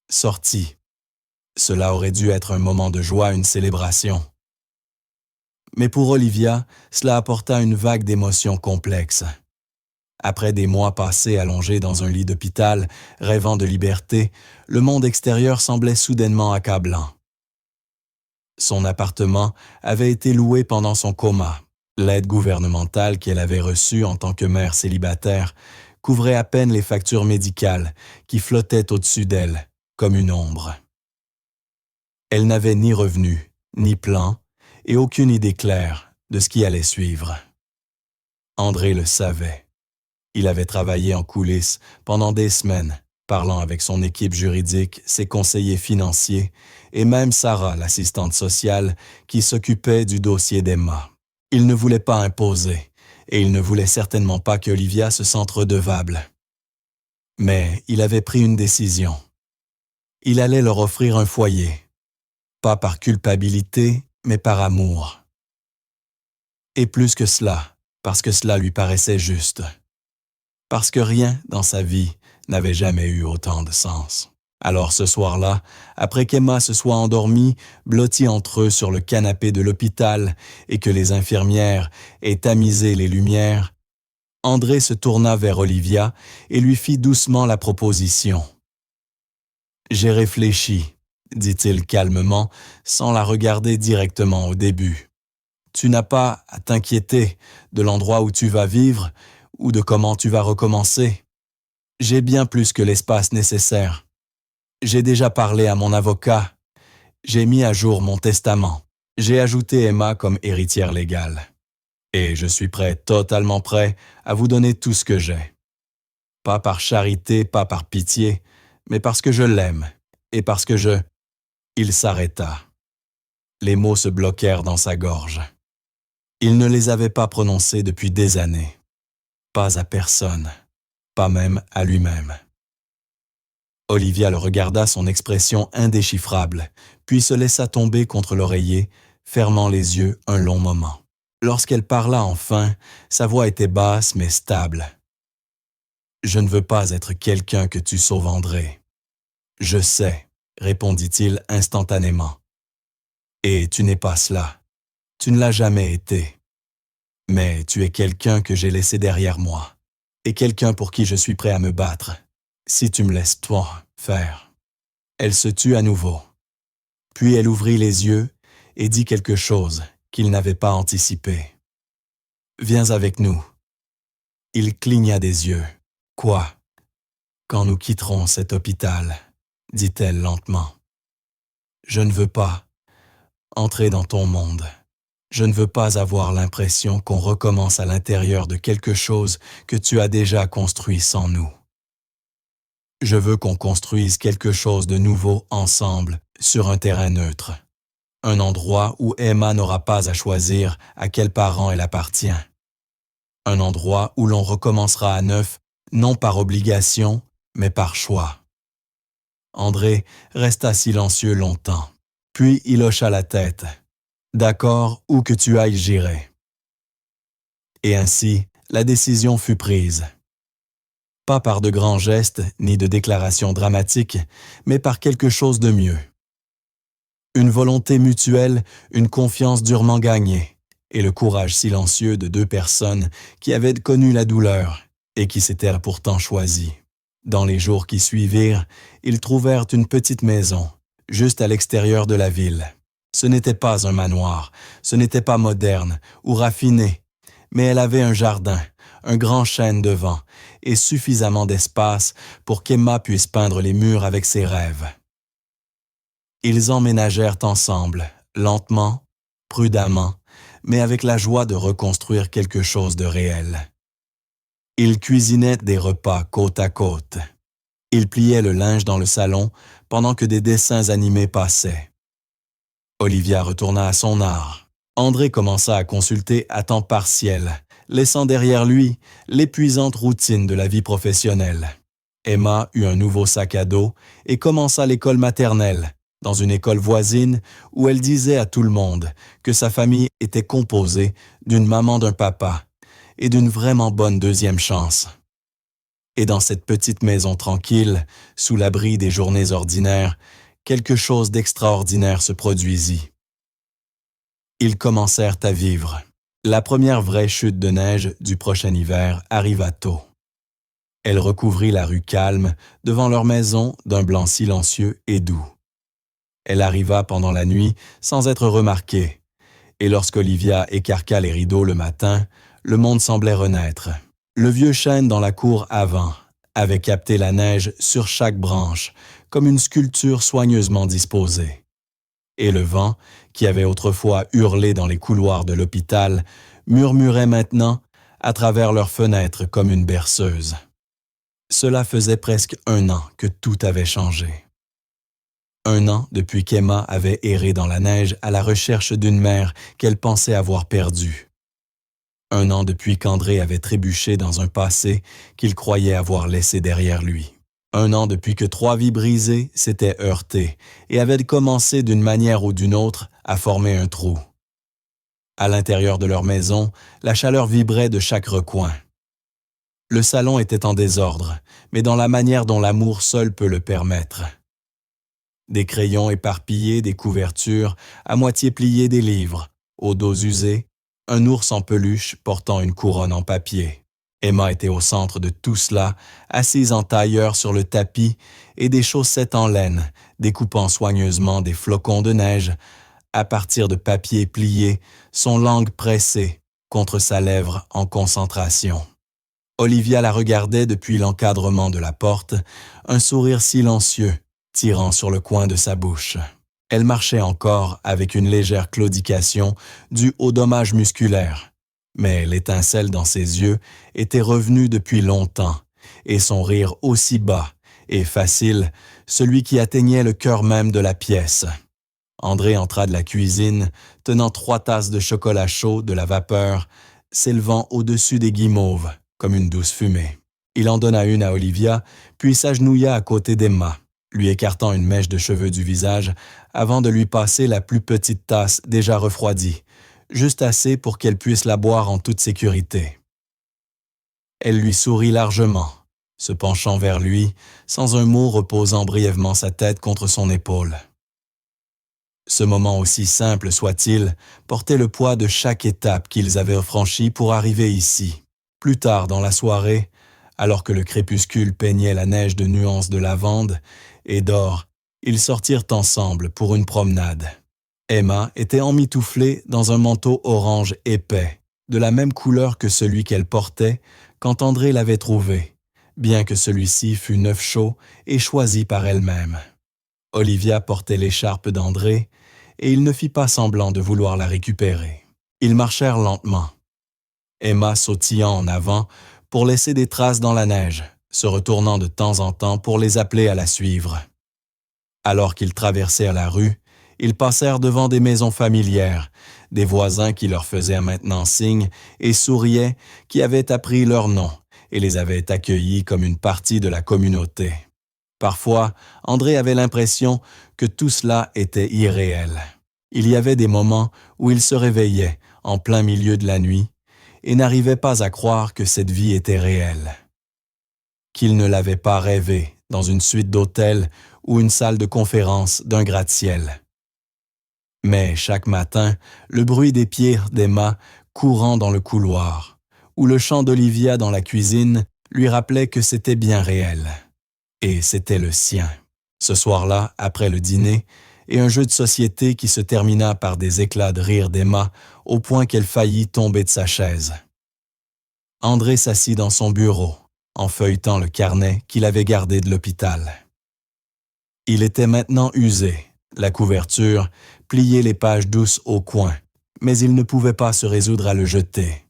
Sortie. Cela aurait dû être un moment de joie, une célébration. Mais pour Olivia, cela apporta une vague d'émotions complexes. Après des mois passés allongés dans un lit d'hôpital, rêvant de liberté, le monde extérieur semblait soudainement accablant. Son appartement avait été loué pendant son coma. L'aide gouvernementale qu'elle avait reçue en tant que mère célibataire couvrait à peine les factures médicales qui flottaient au-dessus d'elle, comme une ombre. Elle n'avait ni revenus, ni plan, et aucune idée claire de ce qui allait suivre. André le savait. Il avait travaillé en coulisses pendant des semaines, parlant avec son équipe juridique, ses conseillers financiers et même Sarah, l'assistante sociale, qui s'occupait du dossier d'Emma. Il ne voulait pas imposer, et il ne voulait certainement pas qu'Olivia se sente redevable. Mais il avait pris une décision. Il allait leur offrir un foyer, pas par culpabilité, mais par amour. Et plus que cela, parce que cela lui paraissait juste. Parce que rien dans sa vie n'avait jamais eu autant de sens. Alors ce soir-là, après qu'Emma se soit endormie, blottie entre eux sur le canapé de l'hôpital et que les infirmières aient tamisé les lumières, André se tourna vers Olivia et lui fit doucement la proposition. « J'ai réfléchi, » dit-il calmement, sans la regarder directement au début. « Tu n'as pas à t'inquiéter de l'endroit où tu vas vivre ou de comment tu vas recommencer. J'ai bien plus que l'espace nécessaire. J'ai déjà parlé à mon avocat. J'ai mis à jour mon testament. J'ai ajouté Emma comme héritière légale. Et je suis prêt, totalement prêt, à vous donner tout ce que j'ai. Pas par charité, pas par pitié, mais parce que je l'aime et parce que je... » Il s'arrêta. Les mots se bloquèrent dans sa gorge. Il ne les avait pas prononcés depuis des années. Pas à personne, pas même à lui-même. Olivia le regarda, son expression indéchiffrable, puis se laissa tomber contre l'oreiller, fermant les yeux un long moment. Lorsqu'elle parla enfin, sa voix était basse mais stable. « Je ne veux pas être quelqu'un que tu sauves, André. »« Je sais, » répondit-il instantanément. « Et tu n'es pas cela. Tu ne l'as jamais été. Mais tu es quelqu'un que j'ai laissé derrière moi, et quelqu'un pour qui je suis prêt à me battre, si tu me laisses toi faire. » Elle se tut à nouveau. Puis elle ouvrit les yeux et dit quelque chose qu'il n'avait pas anticipé. « Viens avec nous. » Il cligna des yeux. « Quoi? » « Quand nous quitterons cet hôpital, » dit-elle lentement. « Je ne veux pas entrer dans ton monde. Je ne veux pas avoir l'impression qu'on recommence à l'intérieur de quelque chose que tu as déjà construit sans nous. Je veux qu'on construise quelque chose de nouveau ensemble, sur un terrain neutre. Un endroit où Emma n'aura pas à choisir à quel parent elle appartient. Un endroit où l'on recommencera à neuf, non par obligation, mais par choix. » André resta silencieux longtemps, puis il hocha la tête. « D'accord, où que tu ailles, j'irai. » Et ainsi, la décision fut prise. Pas par de grands gestes ni de déclarations dramatiques, mais par quelque chose de mieux. Une volonté mutuelle, une confiance durement gagnée, et le courage silencieux de deux personnes qui avaient connu la douleur et qui s'étaient pourtant choisies. Dans les jours qui suivirent, ils trouvèrent une petite maison, juste à l'extérieur de la ville. Ce n'était pas un manoir, ce n'était pas moderne ou raffiné, mais elle avait un jardin, un grand chêne devant et suffisamment d'espace pour qu'Emma puisse peindre les murs avec ses rêves. Ils emménagèrent ensemble, lentement, prudemment, mais avec la joie de reconstruire quelque chose de réel. Ils cuisinaient des repas côte à côte. Ils pliaient le linge dans le salon pendant que des dessins animés passaient. Olivia retourna à son art. André commença à consulter à temps partiel, laissant derrière lui l'épuisante routine de la vie professionnelle. Emma eut un nouveau sac à dos et commença l'école maternelle, dans une école voisine où elle disait à tout le monde que sa famille était composée d'une maman d'un papa et d'une vraiment bonne deuxième chance. Et dans cette petite maison tranquille, sous l'abri des journées ordinaires, quelque chose d'extraordinaire se produisit. Ils commencèrent à vivre. La première vraie chute de neige du prochain hiver arriva tôt. Elle recouvrit la rue calme devant leur maison d'un blanc silencieux et doux. Elle arriva pendant la nuit sans être remarquée, et lorsqu'Olivia écarqua les rideaux le matin, le monde semblait renaître. Le vieux chêne dans la cour avant avait capté la neige sur chaque branche, comme une sculpture soigneusement disposée. Et le vent, qui avait autrefois hurlé dans les couloirs de l'hôpital, murmurait maintenant à travers leurs fenêtres comme une berceuse. Cela faisait presque 1 an que tout avait changé. 1 an depuis qu'Emma avait erré dans la neige à la recherche d'une mère qu'elle pensait avoir perdue. 1 an depuis qu'André avait trébuché dans un passé qu'il croyait avoir laissé derrière lui. 1 an depuis que 3 vies brisées s'étaient heurtées et avaient commencé d'une manière ou d'une autre à former un trou. À l'intérieur de leur maison, la chaleur vibrait de chaque recoin. Le salon était en désordre, mais dans la manière dont l'amour seul peut le permettre. Des crayons éparpillés, des couvertures, à moitié pliés des livres, au dos usé, un ours en peluche portant une couronne en papier. Emma était au centre de tout cela, assise en tailleur sur le tapis et des chaussettes en laine, découpant soigneusement des flocons de neige, à partir de papier plié, son langue pressée contre sa lèvre en concentration. Olivia la regardait depuis l'encadrement de la porte, un sourire silencieux tirant sur le coin de sa bouche. Elle marchait encore avec une légère claudication due au dommage musculaire, mais l'étincelle dans ses yeux était revenue depuis longtemps, et son rire aussi bas et facile, celui qui atteignait le cœur même de la pièce. André entra de la cuisine, tenant 3 tasses de chocolat chaud de la vapeur, s'élevant au-dessus des guimauves, comme une douce fumée. Il en donna une à Olivia, puis s'agenouilla à côté d'Emma, lui écartant une mèche de cheveux du visage avant de lui passer la plus petite tasse déjà refroidie, juste assez pour qu'elle puisse la boire en toute sécurité. Elle lui sourit largement, se penchant vers lui, sans un mot reposant brièvement sa tête contre son épaule. Ce moment, aussi simple soit-il, portait le poids de chaque étape qu'ils avaient franchie pour arriver ici. Plus tard dans la soirée, alors que le crépuscule peignait la neige de nuances de lavande et d'or, ils sortirent ensemble pour une promenade. Emma était emmitouflée dans un manteau orange épais, de la même couleur que celui qu'elle portait quand André l'avait trouvé, bien que celui-ci fût neuf chaud et choisi par elle-même. Olivia portait l'écharpe d'André et il ne fit pas semblant de vouloir la récupérer. Ils marchèrent lentement. Emma sautillant en avant pour laisser des traces dans la neige, se retournant de temps en temps pour les appeler à la suivre. Alors qu'ils traversèrent la rue, ils passèrent devant des maisons familières, des voisins qui leur faisaient maintenant signe et souriaient, qui avaient appris leur nom et les avaient accueillis comme une partie de la communauté. Parfois, André avait l'impression que tout cela était irréel. Il y avait des moments où il se réveillait en plein milieu de la nuit et n'arrivait pas à croire que cette vie était réelle. Qu'il ne l'avait pas rêvée dans une suite d'hôtels ou une salle de conférence d'un gratte-ciel. Mais chaque matin, le bruit des pieds d'Emma courant dans le couloir, ou le chant d'Olivia dans la cuisine lui rappelait que c'était bien réel. Et c'était le sien. Ce soir-là, après le dîner, et un jeu de société qui se termina par des éclats de rire d'Emma au point qu'elle faillit tomber de sa chaise. André s'assit dans son bureau, en feuilletant le carnet qu'il avait gardé de l'hôpital. Il était maintenant usé, la couverture, pliait les pages douces au coin, mais il ne pouvait pas se résoudre à le jeter.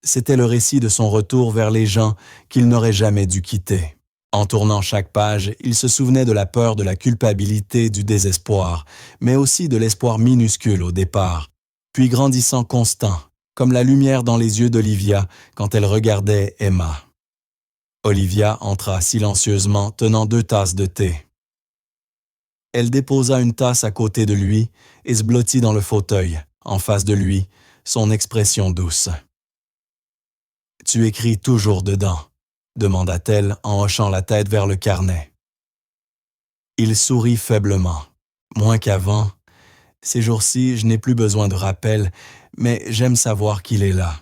C'était le récit de son retour vers les gens qu'il n'aurait jamais dû quitter. En tournant chaque page, il se souvenait de la peur, de la culpabilité, du désespoir, mais aussi de l'espoir minuscule au départ, puis grandissant constant, comme la lumière dans les yeux d'Olivia quand elle regardait Emma. Olivia entra silencieusement, tenant 2 tasses de thé. Elle déposa une tasse à côté de lui et se blottit dans le fauteuil, en face de lui, son expression douce. « Tu écris toujours dedans ?» demanda-t-elle en hochant la tête vers le carnet. Il sourit faiblement. « Moins qu'avant. Ces jours-ci, je n'ai plus besoin de rappel, mais j'aime savoir qu'il est là.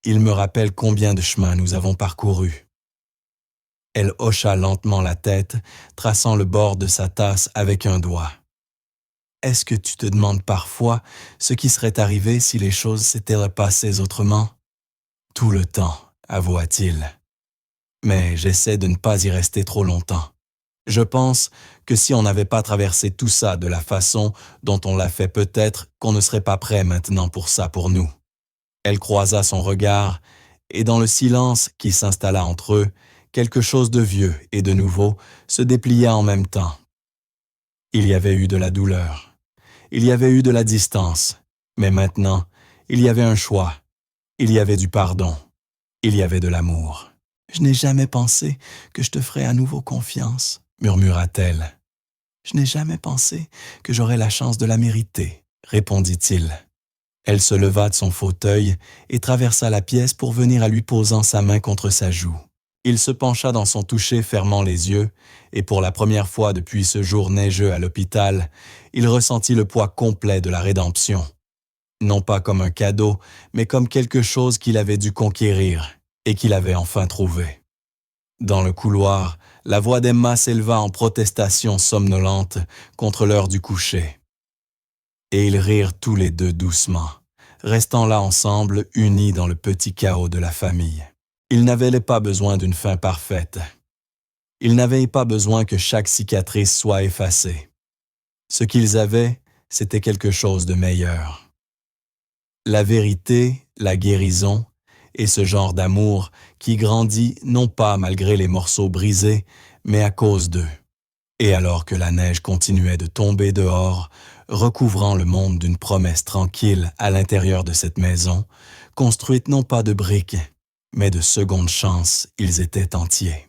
Il me rappelle combien de chemins nous avons parcourus. » Elle hocha lentement la tête, traçant le bord de sa tasse avec un doigt. « Est-ce que tu te demandes parfois ce qui serait arrivé si les choses s'étaient passées autrement? » « Tout le temps, avoua-t-il. Mais j'essaie de ne pas y rester trop longtemps. Je pense que si on n'avait pas traversé tout ça de la façon dont on l'a fait, peut-être qu'on ne serait pas prêt maintenant pour ça pour nous. » Elle croisa son regard, et dans le silence qui s'installa entre eux, quelque chose de vieux et de nouveau se déplia en même temps. Il y avait eu de la douleur. Il y avait eu de la distance. Mais maintenant, il y avait un choix. Il y avait du pardon. Il y avait de l'amour. « Je n'ai jamais pensé que je te ferais à nouveau confiance, » murmura-t-elle. « Je n'ai jamais pensé que j'aurais la chance de la mériter, » répondit-il. Elle se leva de son fauteuil et traversa la pièce pour venir à lui posant sa main contre sa joue. Il se pencha dans son toucher, fermant les yeux, et pour la première fois depuis ce jour neigeux à l'hôpital, il ressentit le poids complet de la rédemption. Non pas comme un cadeau, mais comme quelque chose qu'il avait dû conquérir et qu'il avait enfin trouvé. Dans le couloir, la voix d'Emma s'éleva en protestation somnolente contre l'heure du coucher. Et ils rirent tous les deux doucement, restant là ensemble, unis dans le petit chaos de la famille. Ils n'avaient pas besoin d'une fin parfaite. Ils n'avaient pas besoin que chaque cicatrice soit effacée. Ce qu'ils avaient, c'était quelque chose de meilleur. La vérité, la guérison, et ce genre d'amour qui grandit non pas malgré les morceaux brisés, mais à cause d'eux. Et alors que la neige continuait de tomber dehors, recouvrant le monde d'une promesse tranquille à l'intérieur de cette maison, construite non pas de briques, mais de secondes chances, ils étaient entiers.